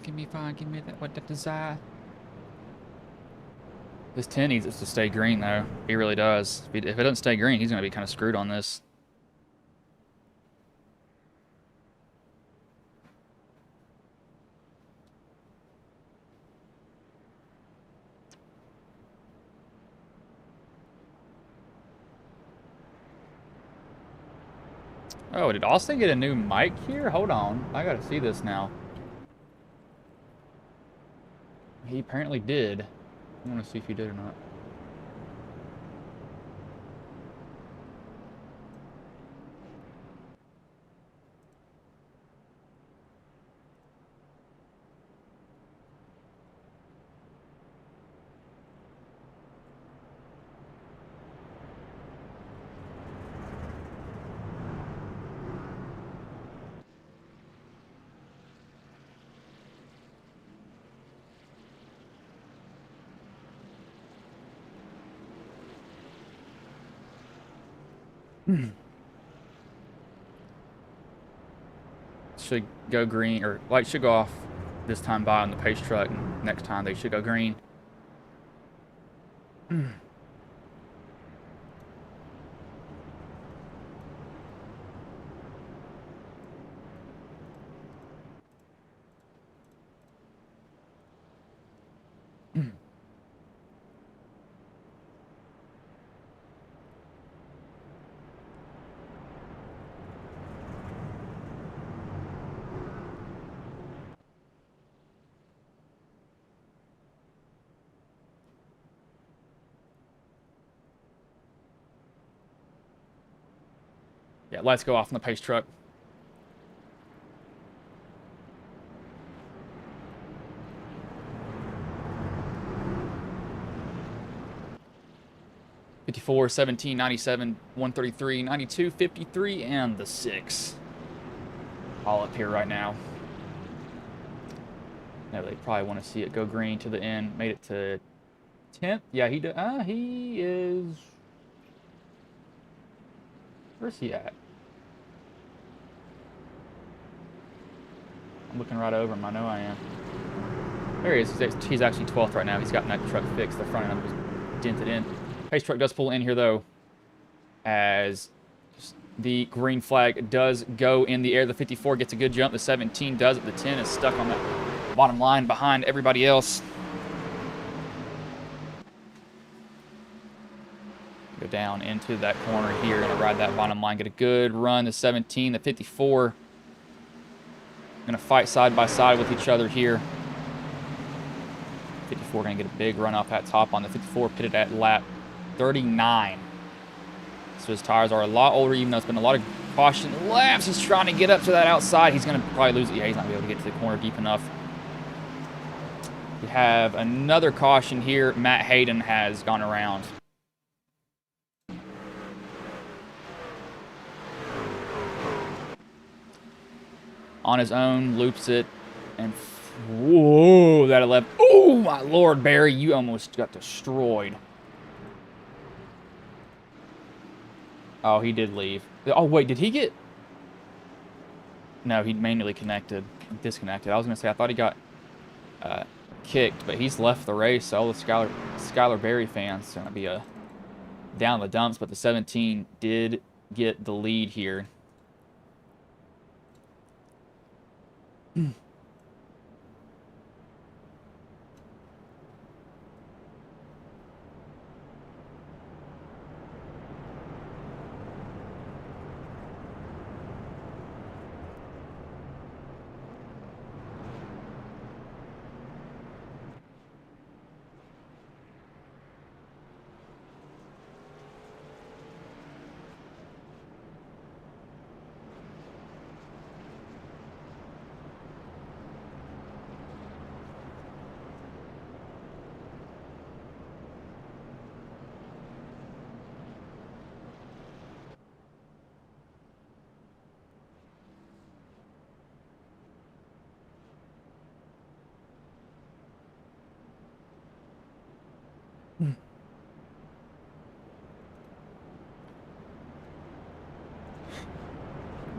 Give me fire, give me that what I desire. This 10 needs it to stay green, though. He really does. If it doesn't stay green, he's going to be kind of screwed on this. Oh, did Austin get a new mic here? Hold on. I got to see this now. He apparently did. I want to see if he did or not. Should go green, or light should go off this time by on the pace truck, and next time they should go green. Yeah, lights go off on the pace truck. '54, 17, 97, 133, 92, 53, and the 6. All up here right now. No, they probably want to see it go green to the end. Made it to 10th. Yeah, he is. Where's he at? I'm looking right over him. I know I am. There he is. He's actually 12th right now. He's gotten that truck fixed. The front end was dented in. Pace truck does pull in here, though, as the green flag does go in the air. The 54 gets a good jump. The 17 does it. The 10 is stuck on that bottom line behind everybody else. Go down into that corner here. Gonna ride that bottom line. Get a good run. The 17, the 54. Gonna fight side by side with each other here. 54 gonna get a big run off that top on the 54, pitted at lap 39. So his tires are a lot older, even though it's been a lot of caution laps. He's trying to get up to that outside. He's gonna probably lose it. Yeah, he's not gonna be able to get to the corner deep enough. We have another caution here. Matt Hayden has gone around. On his own, loops it, and whoa, that 11. Oh, my Lord, Barry, you almost got destroyed. Oh, he did leave. Oh, wait, did he get... No, he manually disconnected. I was going to say, I thought he got kicked, but he's left the race, so all the Skylar Berry fans are going to be down the dumps, but the 17 did get the lead here.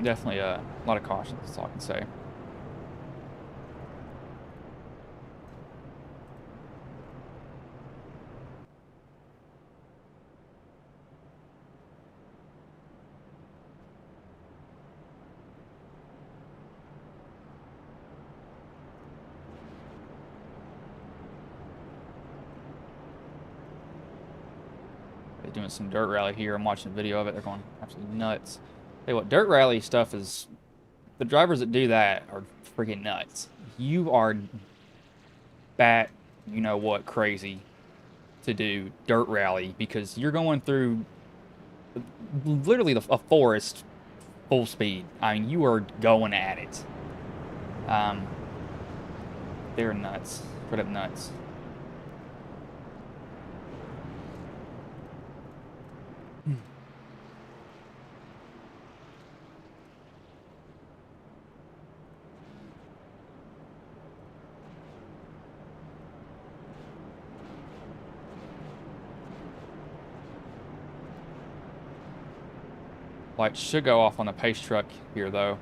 Definitely a lot of caution, that's all I can say. They're doing some dirt rally here. I'm watching a video of it. They're going absolutely nuts. Hey, what dirt rally stuff is, the drivers that do that are freaking nuts. You are you know what, crazy to do dirt rally because you're going through literally a forest full speed. I mean, you are going at it. They're nuts. Straight up nuts. Lights should go off on the pace truck here, though.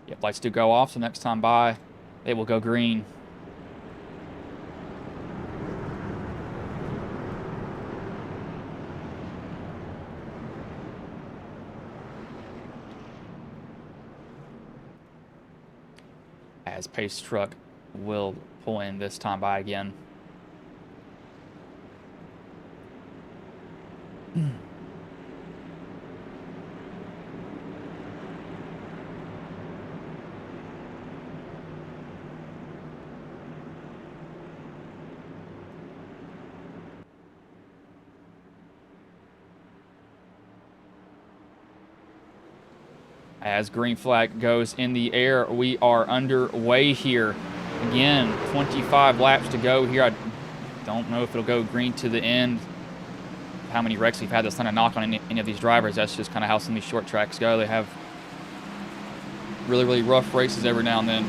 Yep, lights do go off, so next time by, they will go green. As pace truck will pull in this time by again. As green flag goes in the air, we are underway here. Again, 25 laps to go here. I don't know if it'll go green to the end. How many wrecks we've had that's not a knock on any of these drivers. That's just kind of how some of these short tracks go. They have really, really rough races every now and then.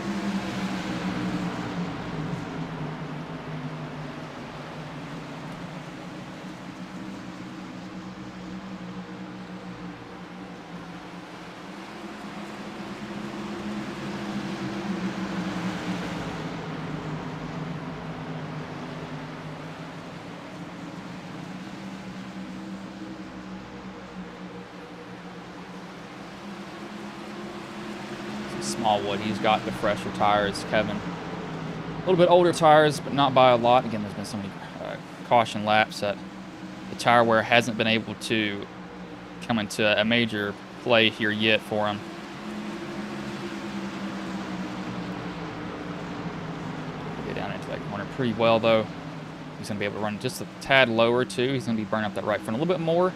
Smallwood, he's got the fresher tires. Kevin, a little bit older tires, but not by a lot. Again, there's been so many caution laps that the tire wear hasn't been able to come into a major play here yet for him. Get down into that corner pretty well, though. He's going to be able to run just a tad lower, too. He's going to be burning up that right front a little bit more.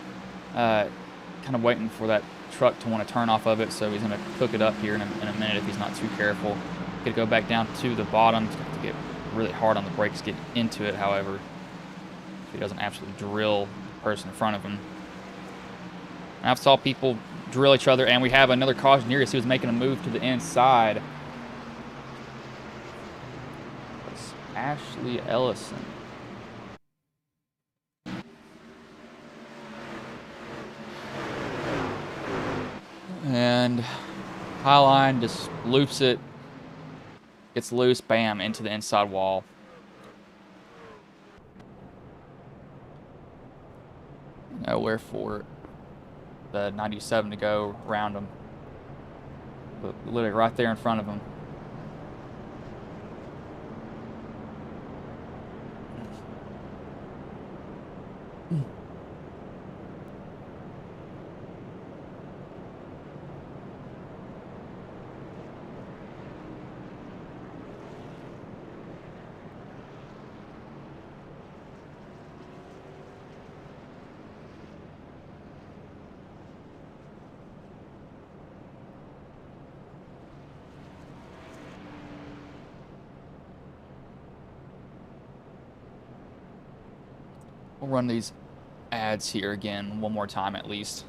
Kind of waiting for that truck to want to turn off of it, so he's going to cook it up here in a minute if he's not too careful. Going to go back down to the bottom. He's going to get really hard on the brakes to get into it, however, so he doesn't absolutely drill the person in front of him. And I've saw people drill each other, and we have another caution here as he was making a move to the inside. It's Ashley Ellison. And Highline just loops it, gets loose, bam, into the inside wall. Nowhere for the 97 to go around him. But literally right there in front of him. We'll run these ads here again one more time at least.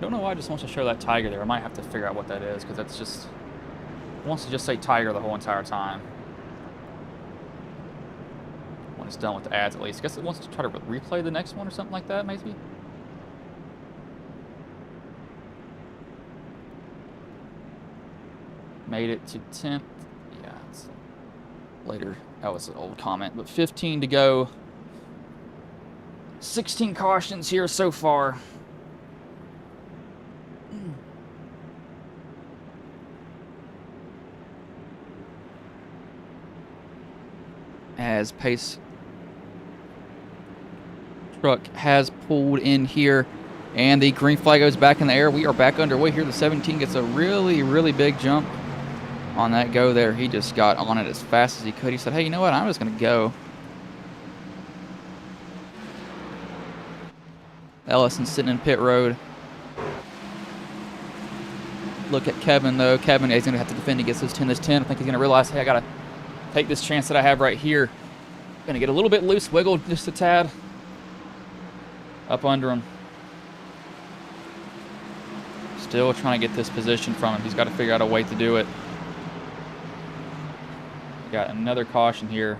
Don't know why it just wants to show that tiger there. I might have to figure out what that is, because that's just... It wants to just say tiger the whole entire time. When it's done with the ads, at least. I guess it wants to try to replay the next one or something like that, maybe? Made it to 10th. Yeah, it's later. That was an old comment. But 15 to go. 16 cautions here so far. As pace truck has pulled in here, and the green flag goes back in the air. We are back underway here. The 17 gets a really, really big jump on that go there. He just got on it as fast as he could. He said, hey, you know what? I'm just going to go. Ellison sitting in pit road. Look at Kevin, though. Kevin, he's going to have to defend. He gets this 10. I think he's going to realize, hey, I got to take this chance that I have right here. Going to get a little bit loose, wiggle just a tad. Up under him. Still trying to get this position from him. He's got to figure out a way to do it. Got another caution here.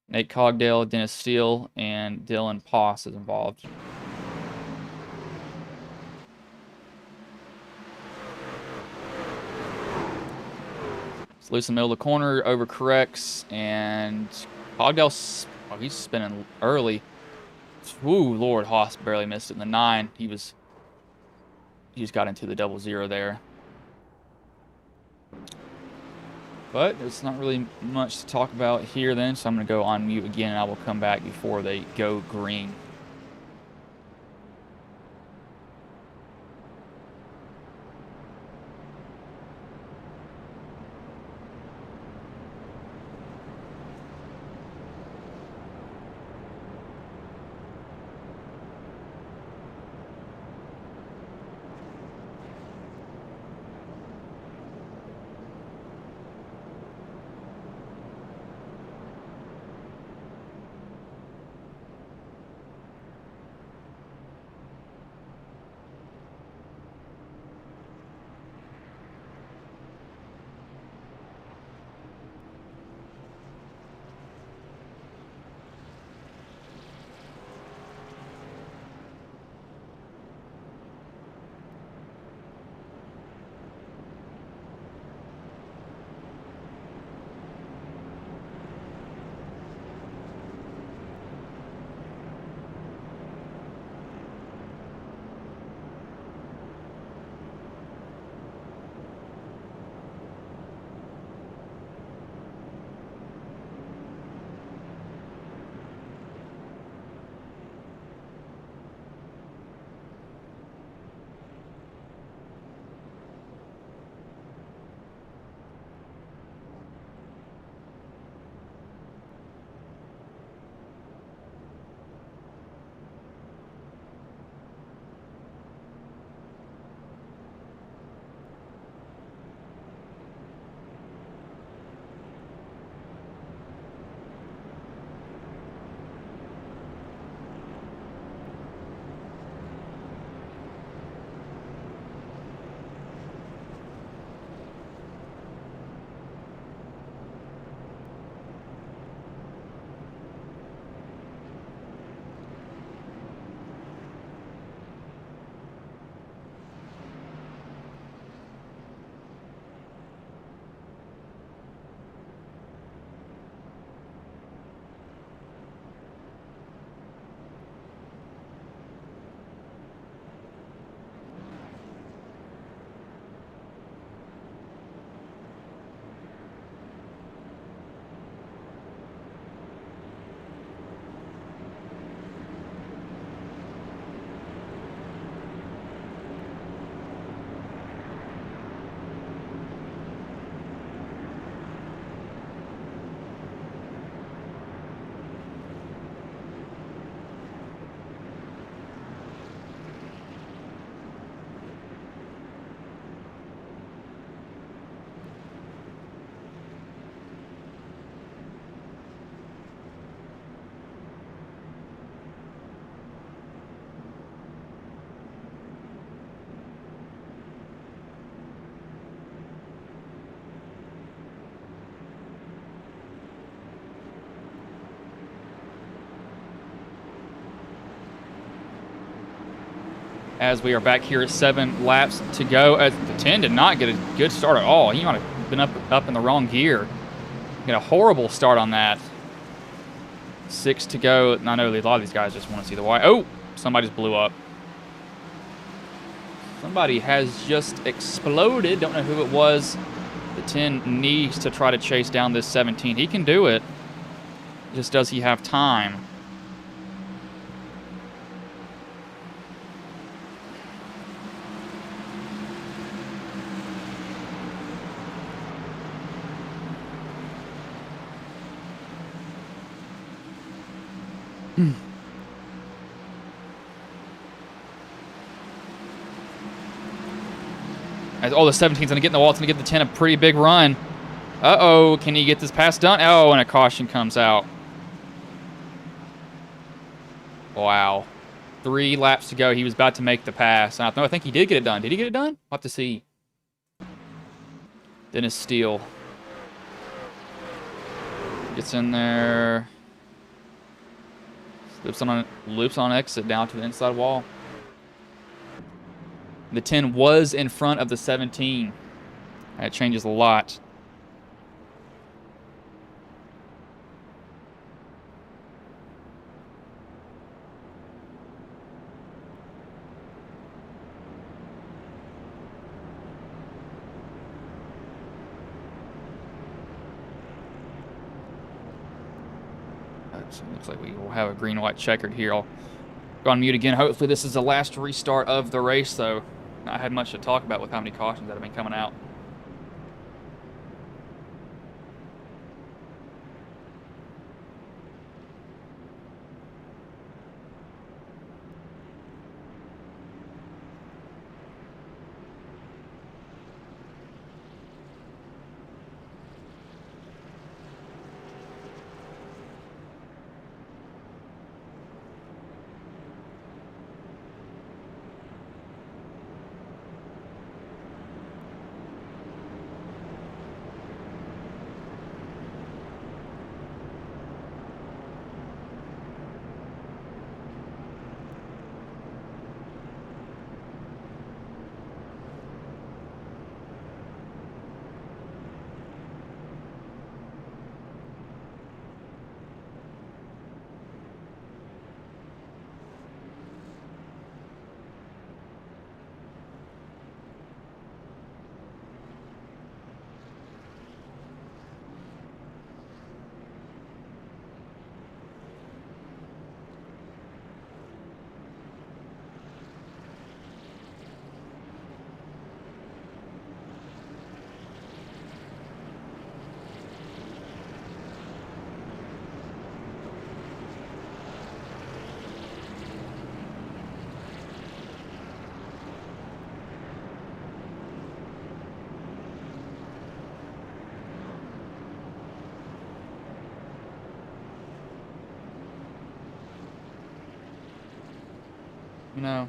Nate Cogdale, Dennis Steele, and Dylan Poss is involved. It's loose in the middle of the corner, overcorrects, and Cogdale, oh, he's spinning early. Ooh, Lord, Haas barely missed it in the 9. He just got into the 00 there. But it's not really much to talk about here then, so I'm going to go on mute again, and I will come back before they go green. as we are back here at 7 laps to go. As the 10 did not get a good start at all. He might have been up in the wrong gear. Get a horrible start on that. 6 to go. And I know a lot of these guys just want to see the white. Oh, somebody just blew up. Somebody has just exploded. Don't know who it was. The 10 needs to try to chase down this 17. He can do it. Just does he have time? As, oh, the 17's going to get in the wall. It's going to give the 10 a pretty big run. Uh-oh, can he get this pass done? Oh, and a caution comes out. Wow. 3 laps to go. He was about to make the pass. I think he did get it done. Did he get it done? We'll have to see. Dennis Steele gets in there. Loops on exit down to the inside wall. The 10 was in front of the 17. That changes a lot. So it looks like we will have a green-white checkered here. I'll go on mute again. Hopefully this is the last restart of the race, though. Not had much to talk about with how many cautions that have been coming out. You know,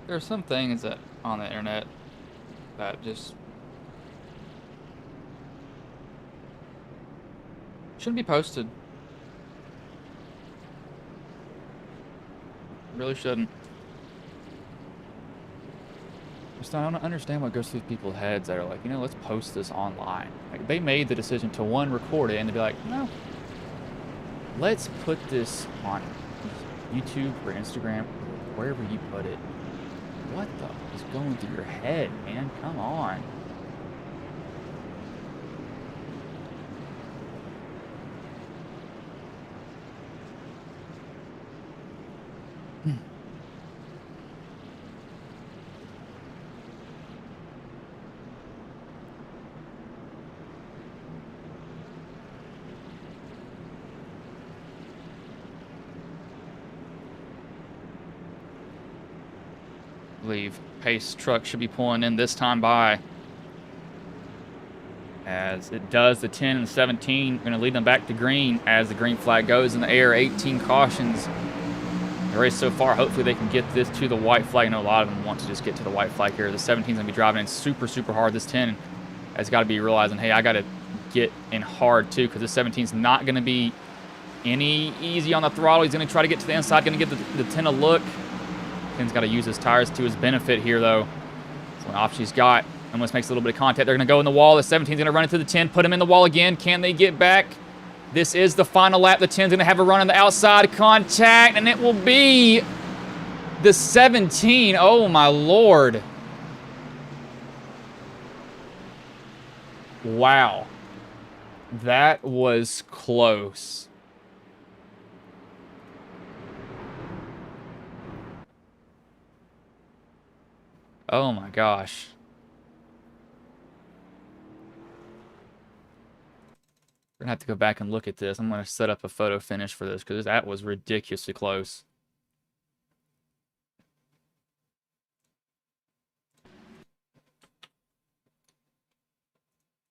there are some things that on the internet that just shouldn't be posted. Really shouldn't. Just I don't understand what goes through people's heads that are like, you know, let's post this online. Like, they made the decision to, one, record it, and to be like, no, let's put this on YouTube or Instagram, wherever you put it. What the is going through your head, man? Come on. Believe pace truck should be pulling in this time by, as it does. The 10 and the 17 going to lead them back to green as the green flag goes in the air. 18 cautions the race so far. Hopefully they can get this to the white flag. I know a lot of them want to just get to the white flag here. The 17's going to be driving in super hard. This 10 has got to be realizing, hey, I got to get in hard too, because this 17's not going to be Any easy on the throttle. He's going to try to get to the inside. Going to get the 10 a look. 10's got to use his tires to his benefit here, though. That's one option he's got. Almost makes a little bit of contact. They're going to go in the wall. The 17's going to run into the 10. Put him in the wall again. Can they get back? This is the final lap. The 10's going to have a run on the outside. Contact. And it will be the 17. Oh, my Lord. Wow. That was close. Oh my gosh. We're gonna have to go back and look at this. I'm gonna set up a photo finish for this because that was ridiculously close.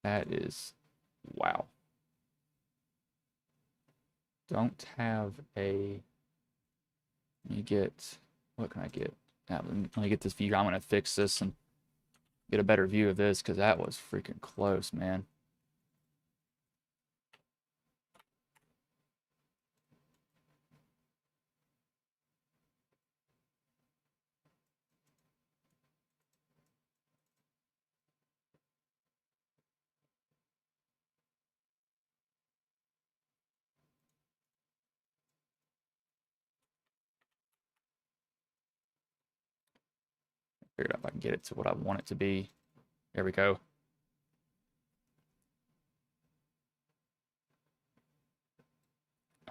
That is, wow. Don't have a, let me get, what can I get? Let me get this view. I'm gonna fix this and get a better view of this because that was freaking close, man. Figure out if I can get it to what I want it to be. There we go.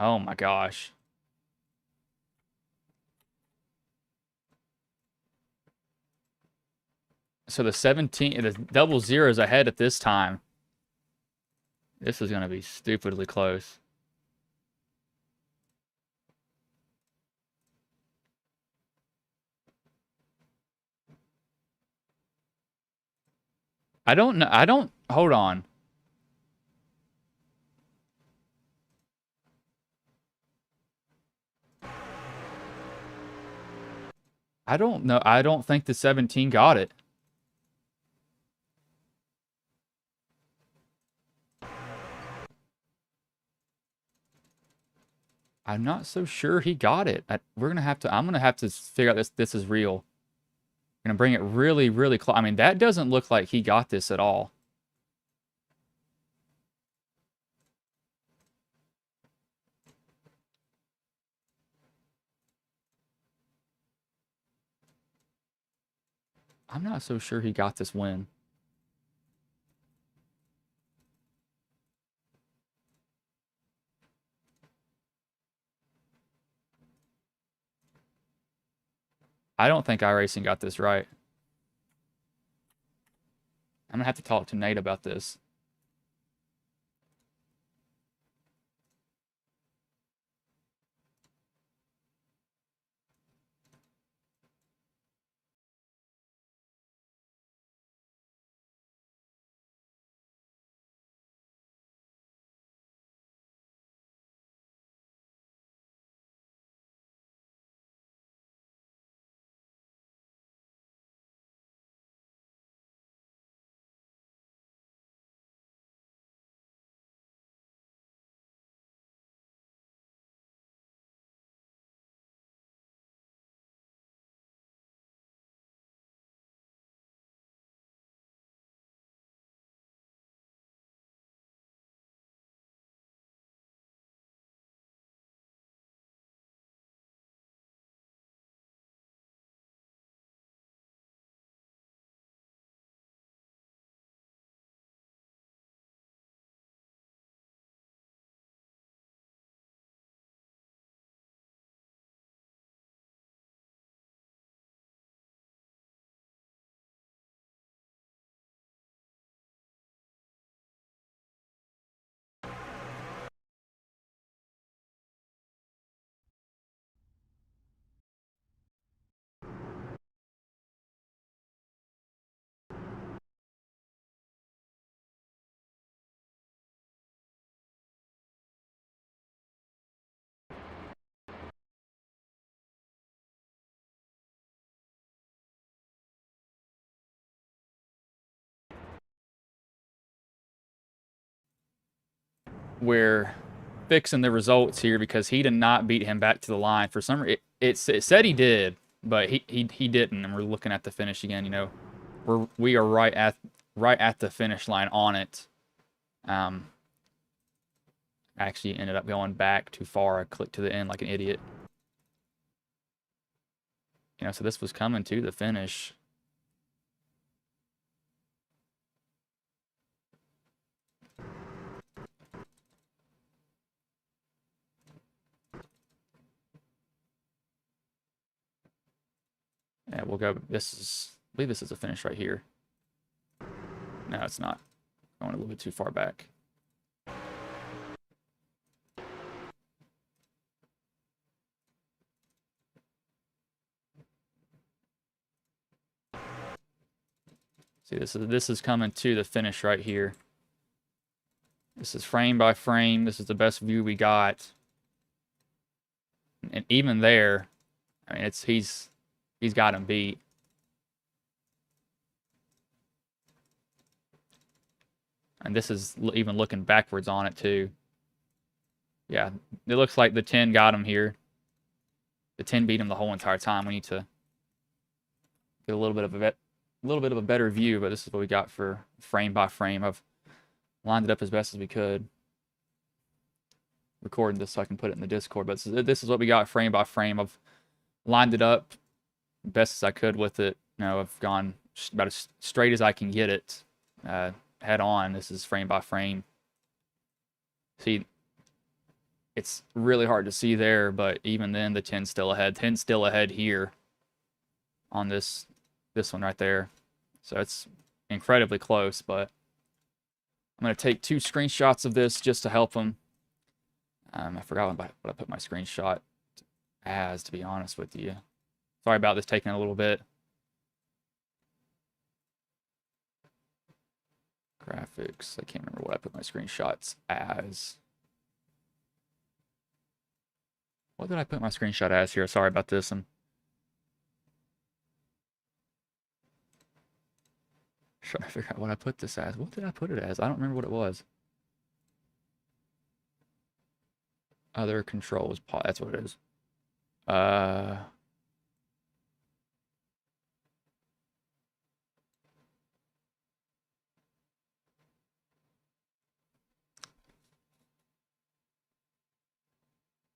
Oh my gosh. So the 17, the double zero is ahead at this time. This is going to be stupidly close. I don't know. Hold on. I don't know. I don't think the 17 got it. I'm not so sure he got it. I'm gonna have to figure out this is real. I'm gonna bring it really, really close. I mean, that doesn't look like he got this at all. I'm not so sure he got this win. I don't think iRacing got this right. I'm gonna have to talk to Nate about this. Where fixing the results here because he did not beat him back to the line. For some reason, it said he did, but he didn't. And we're looking at the finish again. You know, we are right at the finish line on it. Actually ended up going back too far. I clicked to the end like an idiot. You know, so this was coming to the finish. Yeah, we'll go. I believe this is a finish right here. No, it's not. Going a little bit too far back. See, this is coming to the finish right here. This is frame by frame. This is the best view we got. And even there, I mean, he's got him beat. And this is even looking backwards on it too. Yeah, it looks like the 10 got him here. The 10 beat him the whole entire time. We need to get a little bit of a better view, but this is what we got for frame by frame. I've lined it up as best as we could. Recording this so I can put it in the Discord, but this is what we got frame by frame. I've lined it up best as I could with it. You know, I've gone about as straight as I can get it head on. This is frame by frame. See, it's really hard to see there, but even then the 10's still ahead. 10's still ahead here on this one right there. So it's incredibly close, but I'm going to take 2 screenshots of this just to help them. I forgot what I put my screenshot as, to be honest with you. Sorry about this taking a little bit. Graphics. I can't remember what I put my screenshots as. What did I put my screenshot as here? Sorry about this. I'm trying to figure out what I put this as. What did I put it as? I don't remember what it was. Other controls. That's what it is.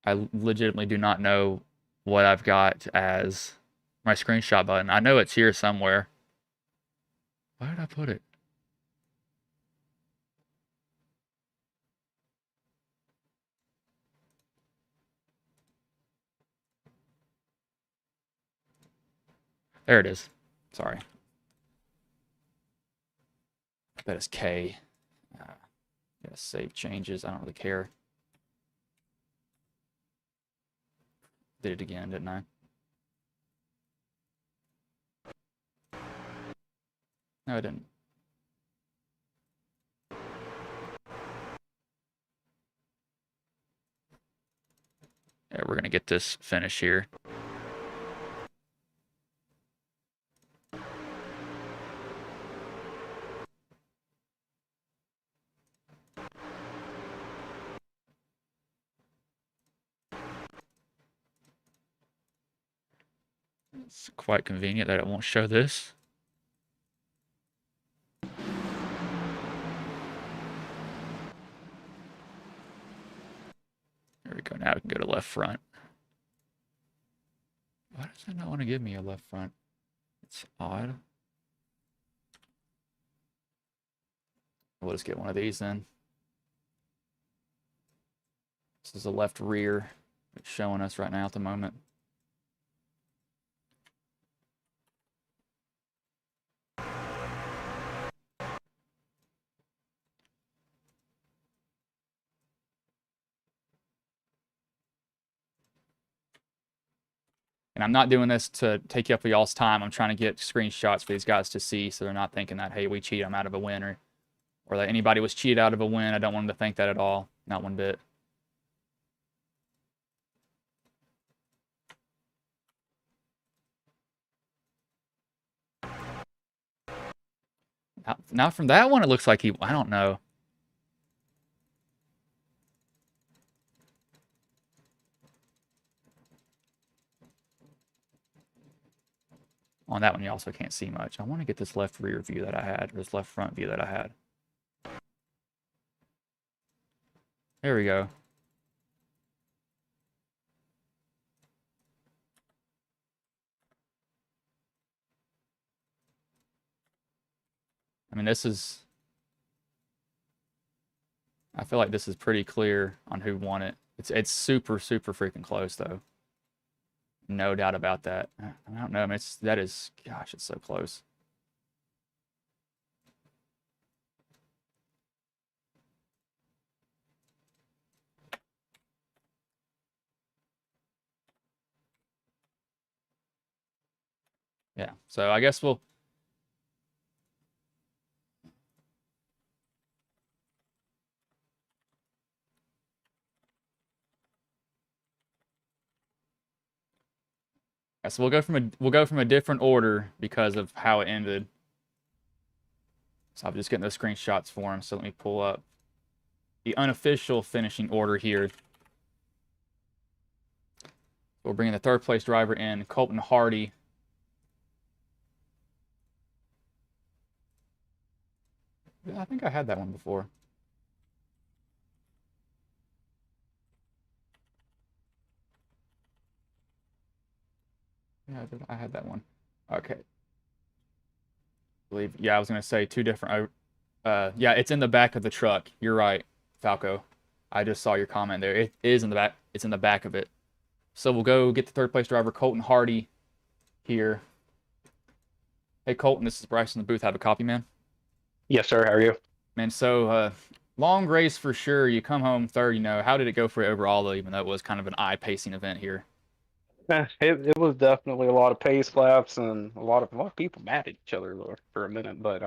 I legitimately do not know what I've got as my screenshot button. I know it's here somewhere. Where did I put it? There it is. Sorry. I bet it's K. Yeah, save changes. I don't really care. Did it again, didn't I? No, I didn't. Yeah, we're going to get this finish here. It's quite convenient that it won't show this. There we go. Now we can go to left front. Why does it not want to give me a left front? It's odd. We'll just get one of these then. This is the left rear. It's showing us right now at the moment. And I'm not doing this to take up y'all's time. I'm trying to get screenshots for these guys to see so they're not thinking that, hey, we cheat, I'm out of a win, or that anybody was cheated out of a win. I don't want them to think that at all. Not one bit. Now from that one, it looks like I don't know. On that one, you also can't see much. I want to get this left rear view that I had, or this left front view that I had. There we go. I mean, this is... I feel like this is pretty clear on who won it. It's super, super freaking close, though. No doubt about that. I don't know. I mean, gosh, it's so close. Yeah, so I guess we'll... Yeah, so we'll go from a different order because of how it ended. So I'm just getting those screenshots for him. So let me pull up the unofficial finishing order here. We'll bring in the third place driver in, Colton Hardy. Yeah, I think I had that one before. Yeah, I had that one. Okay. Yeah, I was gonna say two different. Yeah, it's in the back of the truck. You're right, Falco. I just saw your comment there. It is in the back. It's in the back of it. So we'll go get the third place driver, Colton Hardy, here. Hey, Colton, this is Bryce in the booth. Have a copy, man. Yes, sir. How are you? Man, so long race for sure. You come home third. How did it go for you overall, though? Even though it was kind of an eye-pacing event here. It was definitely a lot of pace laps and a lot of people mad at each other for a minute, but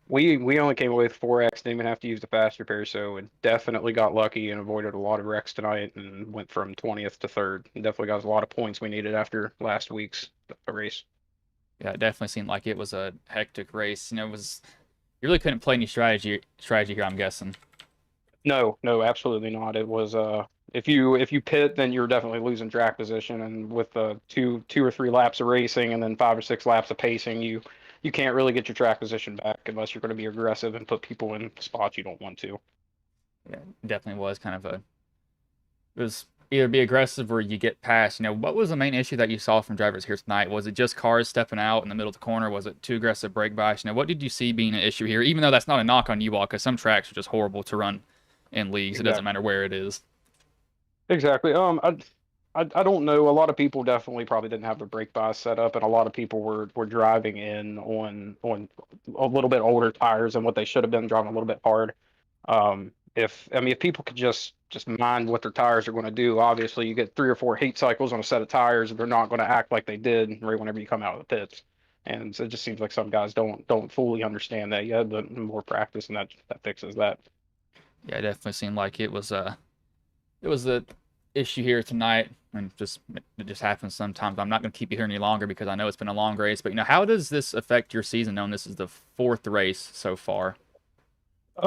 we only came away with 4X, didn't even have to use the fast repair, so it definitely got lucky and avoided a lot of wrecks tonight and went from 20th to third. Definitely got us a lot of points we needed after last week's race. Yeah, it definitely seemed like it was a hectic race. It was you really couldn't play any strategy here, I'm guessing. No, no, absolutely not. It was if you pit, then you're definitely losing track position, and with two or three laps of racing and then 5 or 6 laps of pacing, you can't really get your track position back unless you're going to be aggressive and put people in spots you don't want to. Yeah, it definitely was kind of a. It was either be aggressive or you get past. What was the main issue that you saw from drivers here tonight? Was it just cars stepping out in the middle of the corner? Was it too aggressive brake bias? What did you see being an issue here? Even though that's not a knock on you all, because some tracks are just horrible to run in leagues. It doesn't Exactly. matter where it is. Exactly. I don't know. A lot of people definitely probably didn't have the brake bias set up, and a lot of people were driving in on a little bit older tires than what they should have been, driving a little bit hard. If people could just mind what their tires are going to do, obviously you get 3 or 4 heat cycles on a set of tires, they're not going to act like they did right whenever you come out of the pits. And so it just seems like some guys don't fully understand that yet, but more practice and that fixes that. Yeah, it definitely seemed like it was the issue here tonight, and it just happens sometimes. I'm not going to keep you here any longer because I know it's been a long race. But how does this affect your season? Knowing this is the fourth race so far.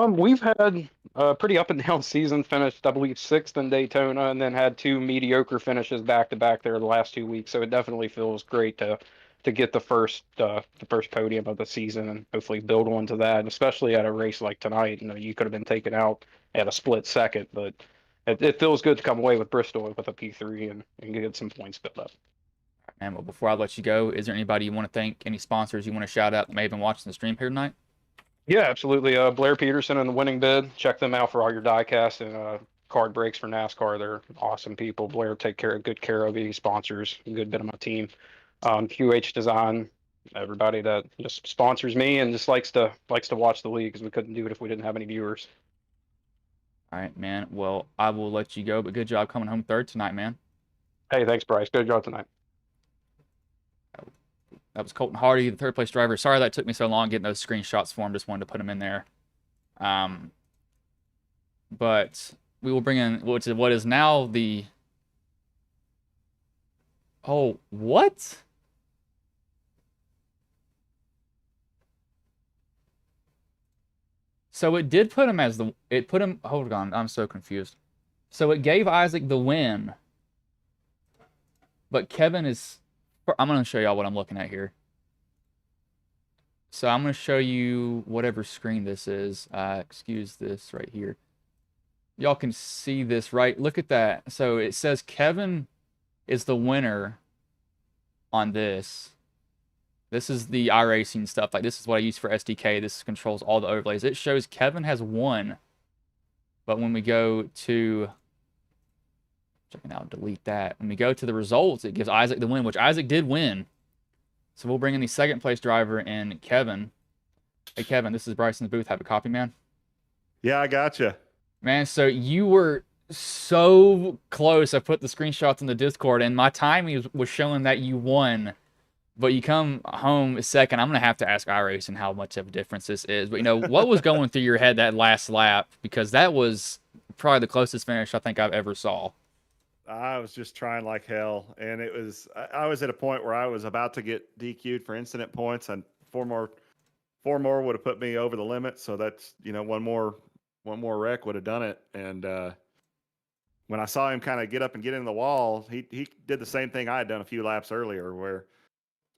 We've had a pretty up and down season. Finished, I believe, sixth in Daytona, and then had two mediocre finishes back to back there the last 2 weeks. So it definitely feels great to get the first podium of the season and hopefully build on to that. And especially at a race like tonight, you could have been taken out at a split second, but it feels good to come away with Bristol with a P3 and get some points built up. And well, before I let you go, is there anybody you want to thank? Any sponsors you want to shout out that may have been watching the stream here tonight? Yeah, absolutely. Blair Peterson and the Winning Bid. Check them out for all your diecast and card breaks for NASCAR. They're awesome people. Blair take good care of you. He sponsors a good bit of my team. QH Design, everybody that just sponsors me and just likes to watch the league because we couldn't do it if we didn't have any viewers. All right, man. Well, I will let you go, but good job coming home third tonight, man. Hey, thanks, Bryce. Good job tonight. That was Colton Hardy, the third place driver. Sorry that took me so long getting those screenshots for him. Just wanted to put them in there. Um, but we will bring in what is now the. Oh, what? So it did put him as the. It put him. Hold on, I'm so confused. So it gave Isaac the win, but Kevin is. I'm gonna show y'all what I'm looking at here. So I'm going to show you whatever screen this is. Excuse this right here. Y'all can see this, right? Look at that. So it says Kevin is the winner on this. This is the iRacing stuff. Like, this is what I use for SDK. This controls all the overlays. It shows Kevin has won. But when we go to, checking out, delete that. When we go to the results, it gives Isaac the win, which Isaac did win. So we'll bring in the second place driver and Kevin. Hey, Kevin, this is Bryce in the booth. Have a copy, man. Yeah, I gotcha. Man, so you were so close. I put the screenshots in the Discord, and my timing was showing that you won. But you come home second. I'm going to have to ask iRacing how much of a difference this is. But, what was going through your head that last lap? Because that was probably the closest finish I think I've ever saw. I was just trying like hell, and I was at a point where I was about to get DQ'd for incident points, and four more would have put me over the limit. So that's, one more wreck would have done it. And when I saw him kind of get up and get in the wall, he did the same thing I had done a few laps earlier, where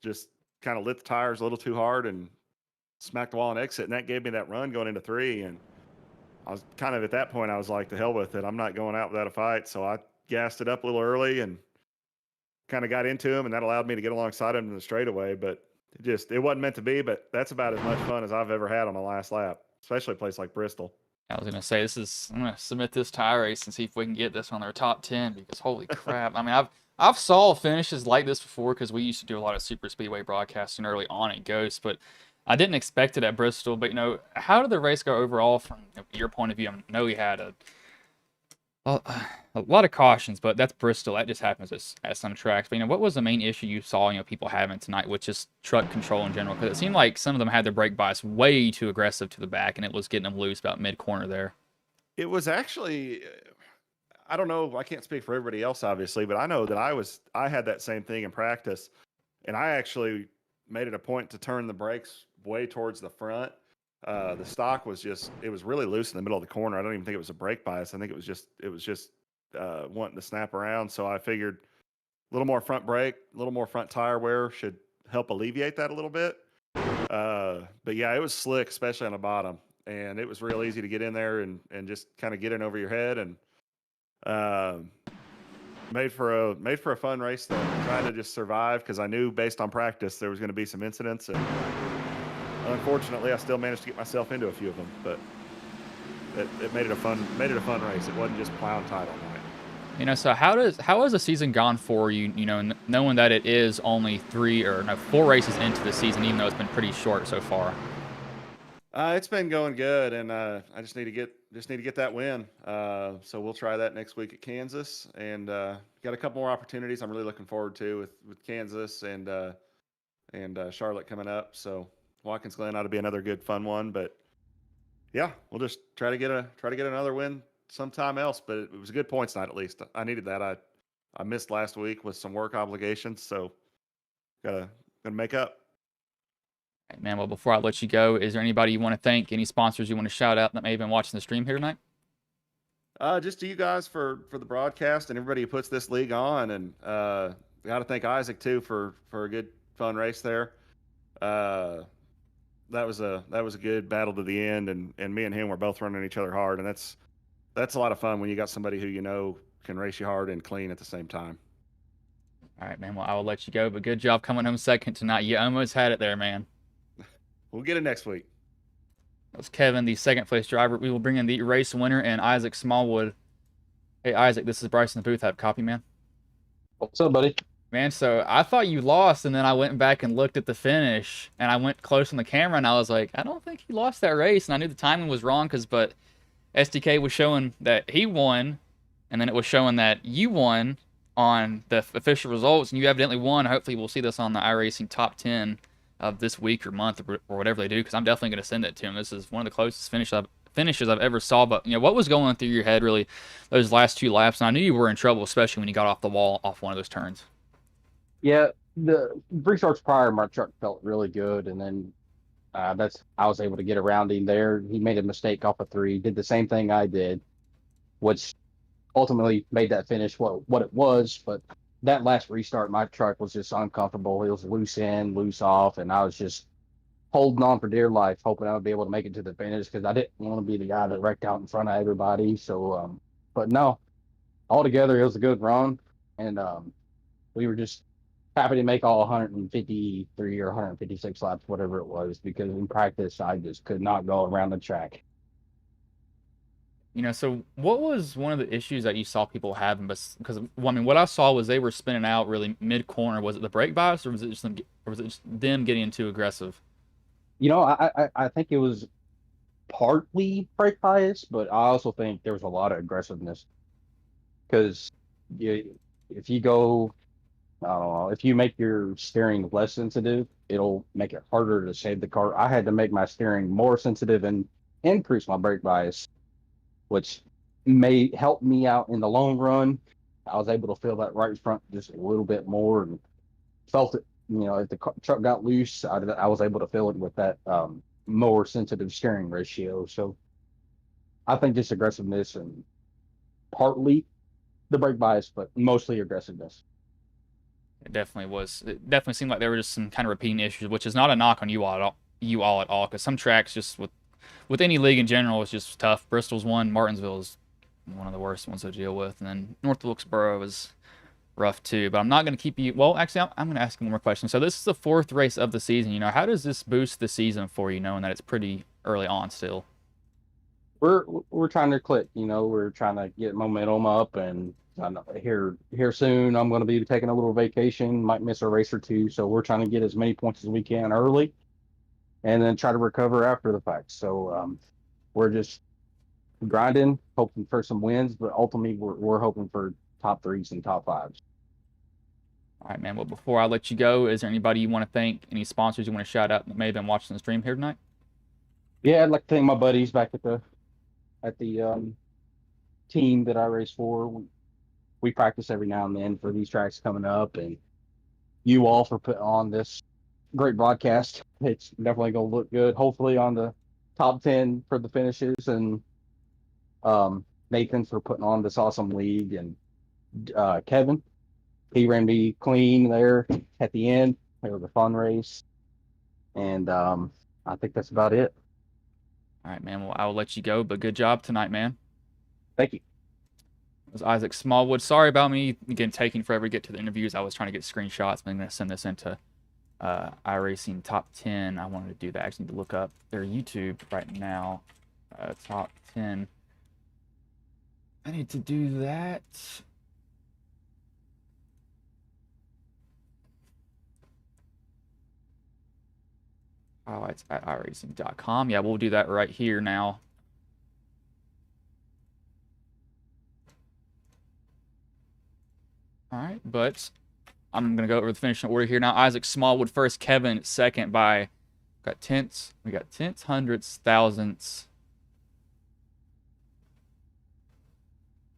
just kind of lit the tires a little too hard and smacked the wall and exit. And that gave me that run going into 3. And I was kind of at that point, I was like, to hell with it. I'm not going out without a fight. So I gassed it up a little early and kind of got into him. And that allowed me to get alongside him in the straightaway. But it wasn't meant to be. But that's about as much fun as I've ever had on my last lap, especially a place like Bristol. I was going to say, I'm going to submit this to iRace and see if we can get this on their top 10, because holy crap. I mean, I've saw finishes like this before, because we used to do a lot of super speedway broadcasting early on at Ghost, but I didn't expect it at Bristol. But how did the race go overall from your point of view? I know we had a lot of cautions, but that's Bristol. That just happens at some tracks. But what was the main issue you saw people having tonight with just truck control in general? Because it seemed like some of them had their brake bias way too aggressive to the back, and it was getting them loose about mid corner there. It was actually, I don't know, I can't speak for everybody else, obviously, but I know that I had that same thing in practice, and I actually made it a point to turn the brakes way towards the front. The stock was it was really loose in the middle of the corner. I don't even think it was a brake bias. I think it was just wanting to snap around. So I figured a little more front brake, a little more front tire wear should help alleviate that a little bit. But yeah, it was slick, especially on the bottom, and it was real easy to get in there and just kind of get in over your head, and made for a fun race though. Trying to just survive, because I knew based on practice there was going to be some incidents, and unfortunately I still managed to get myself into a few of them. But it made it a fun race. It wasn't just plowing tide all night. So how has the season gone for you? Knowing that it is only 4 races into the season, even though it's been pretty short so far. It's been going good, and I just need to get that win. So we'll try that next week at Kansas, and got a couple more opportunities I'm really looking forward to with Kansas and Charlotte coming up. So Watkins Glen ought to be another good fun one. But yeah, we'll just try to get another win sometime else. But it was a good points night, at least. I needed that. I missed last week with some work obligations, so gonna make up. Man, well, before I let you go, is there anybody you want to thank? Any sponsors you want to shout out that may have been watching the stream here tonight? Just to you guys for the broadcast and everybody who puts this league on, and got to thank Isaac too for a good fun race there. That was a good battle to the end, and me and him were both running each other hard, and that's a lot of fun when you got somebody who can race you hard and clean at the same time. All right, man. Well, I will let you go, but good job coming home second tonight. You almost had it there, man. We'll get it next week. That was Kevin, the second place driver. We will bring in the race winner and Isaac Smallwood. Hey, Isaac, this is Bryce in the booth. Have a copy, man. What's up, buddy? Man, so I thought you lost, and then I went back and looked at the finish, and I went close on the camera, and I was like, I don't think he lost that race, and I knew the timing was wrong, but SDK was showing that he won, and then it was showing that you won on the official results, and you evidently won. Hopefully we'll see this on the iRacing top 10 of this week or month or whatever they do, because I'm definitely going to send it to him. This is one of the closest finishes I've ever saw. But what was going through your head really those last 2 laps? And I knew you were in trouble, especially when you got off the wall off one of those turns. Yeah, the 3 starts prior, my truck felt really good, and then I was able to get around him there. He made a mistake off of 3, did the same thing I did, which ultimately made that finish what it was. But that last restart, my truck was just uncomfortable. It was loose in, loose off, and I holding on for dear life, hoping I would be able to make it to the finish because I didn't want to be the guy that wrecked out in front of everybody. So, but no, altogether it was a good run, and we were just happy to make all 153 or 156 laps, whatever it was, because in practice I just could not go around the track. So what was one of the issues that you saw people having? Because well, I mean, what I saw was they were spinning out really mid corner. Was it the brake bias, or was it just them getting too aggressive? I think it was partly brake bias, but I also think there was a lot of aggressiveness because if you go, I don't know, if you make your steering less sensitive, it'll make it harder to save the car. I had to make my steering more sensitive and increase my brake bias, which may help me out in the long run. I was able to feel that right front just a little bit more and felt it. If the truck got loose, I was able to feel it with that more sensitive steering ratio. So I think just aggressiveness and partly the brake bias, but mostly aggressiveness. It definitely was. It definitely seemed like there were just some kind of repeating issues, which is not a knock on you all at all, because some tracks just with any league in general is just tough. Bristol's one, Martinsville is one of the worst ones to deal with, and then North Wilkesboro is rough too. But I'm not going to keep you. Well, actually, I'm going to ask you one more question. So this is the 4th race of the season. How does this boost the season for you, knowing that it's pretty early on still? We're trying to click. We're trying to get momentum up, and I know here soon I'm going to be taking a little vacation. Might miss a race or two, so we're trying to get as many points as we can early, and then try to recover after the fact. So we're just grinding, hoping for some wins, but ultimately we're hoping for top 3s and top 5s. All right, man. Well, before I let you go, is there anybody you want to thank? Any sponsors you want to shout out that may have been watching the stream here tonight? Yeah, I'd like to thank my buddies back at the team that I race for. We practice every now and then for these tracks coming up, and you all for putting on this great broadcast. It's definitely going to look good. Hopefully on the top 10 for the finishes, and Nathan for putting on this awesome league, and Kevin, he ran me clean there at the end. It was a fun race, and I think that's about it. All right, man. Well, I will let you go, but good job tonight, man. Thank you. It was Isaac Smallwood. Sorry about me again taking forever to get to the interviews. I was trying to get screenshots, but I'm going to send this into iRacing Top 10. I wanted to do that. I actually need to look up their YouTube right now. Top 10. I need to do that. Highlights at iRacing.com. Yeah, we'll do that right here now. All right, but I'm going to go over the finishing order here now. Isaac Smallwood first, Kevin second by, got tenths. We got tenths, hundredths, thousandths,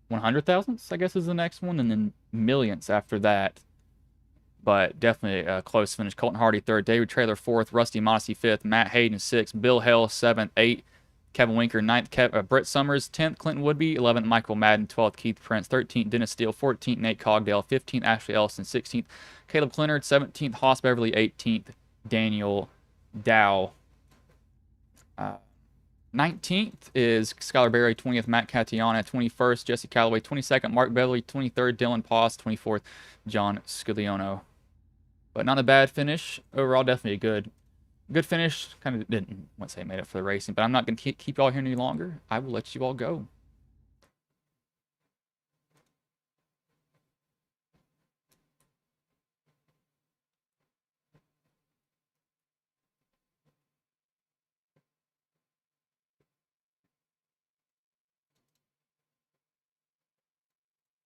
100 thousandths, I guess is the next one, and then millionths after that. But definitely a close finish. Colton Hardy third, David Traylor fourth, Rusty Mossy fifth, Matt Hayden sixth, Bill Hell seventh, eighth, Kevin Winker ninth, Brett Summers 10th, Clinton Woodby 11th, Michael Madden 12th, Keith Prince 13th, Dennis Steele 14th, Nate Cogdale 15th, Ashley Ellison 16th, Caleb Clinard 17th, Hoss Beverly 18th, Daniel Dow 19th is Skylar Berry 20th, Matt Catiana 21st, Jesse Calloway 22nd, Mark Beverly 23rd, Dylan Paws 24th, John Scugliono. But not a bad finish. Overall, definitely a good finish. Kind of didn't want to say made up for the racing, but I'm not going to keep y'all here any longer. I will let you all go.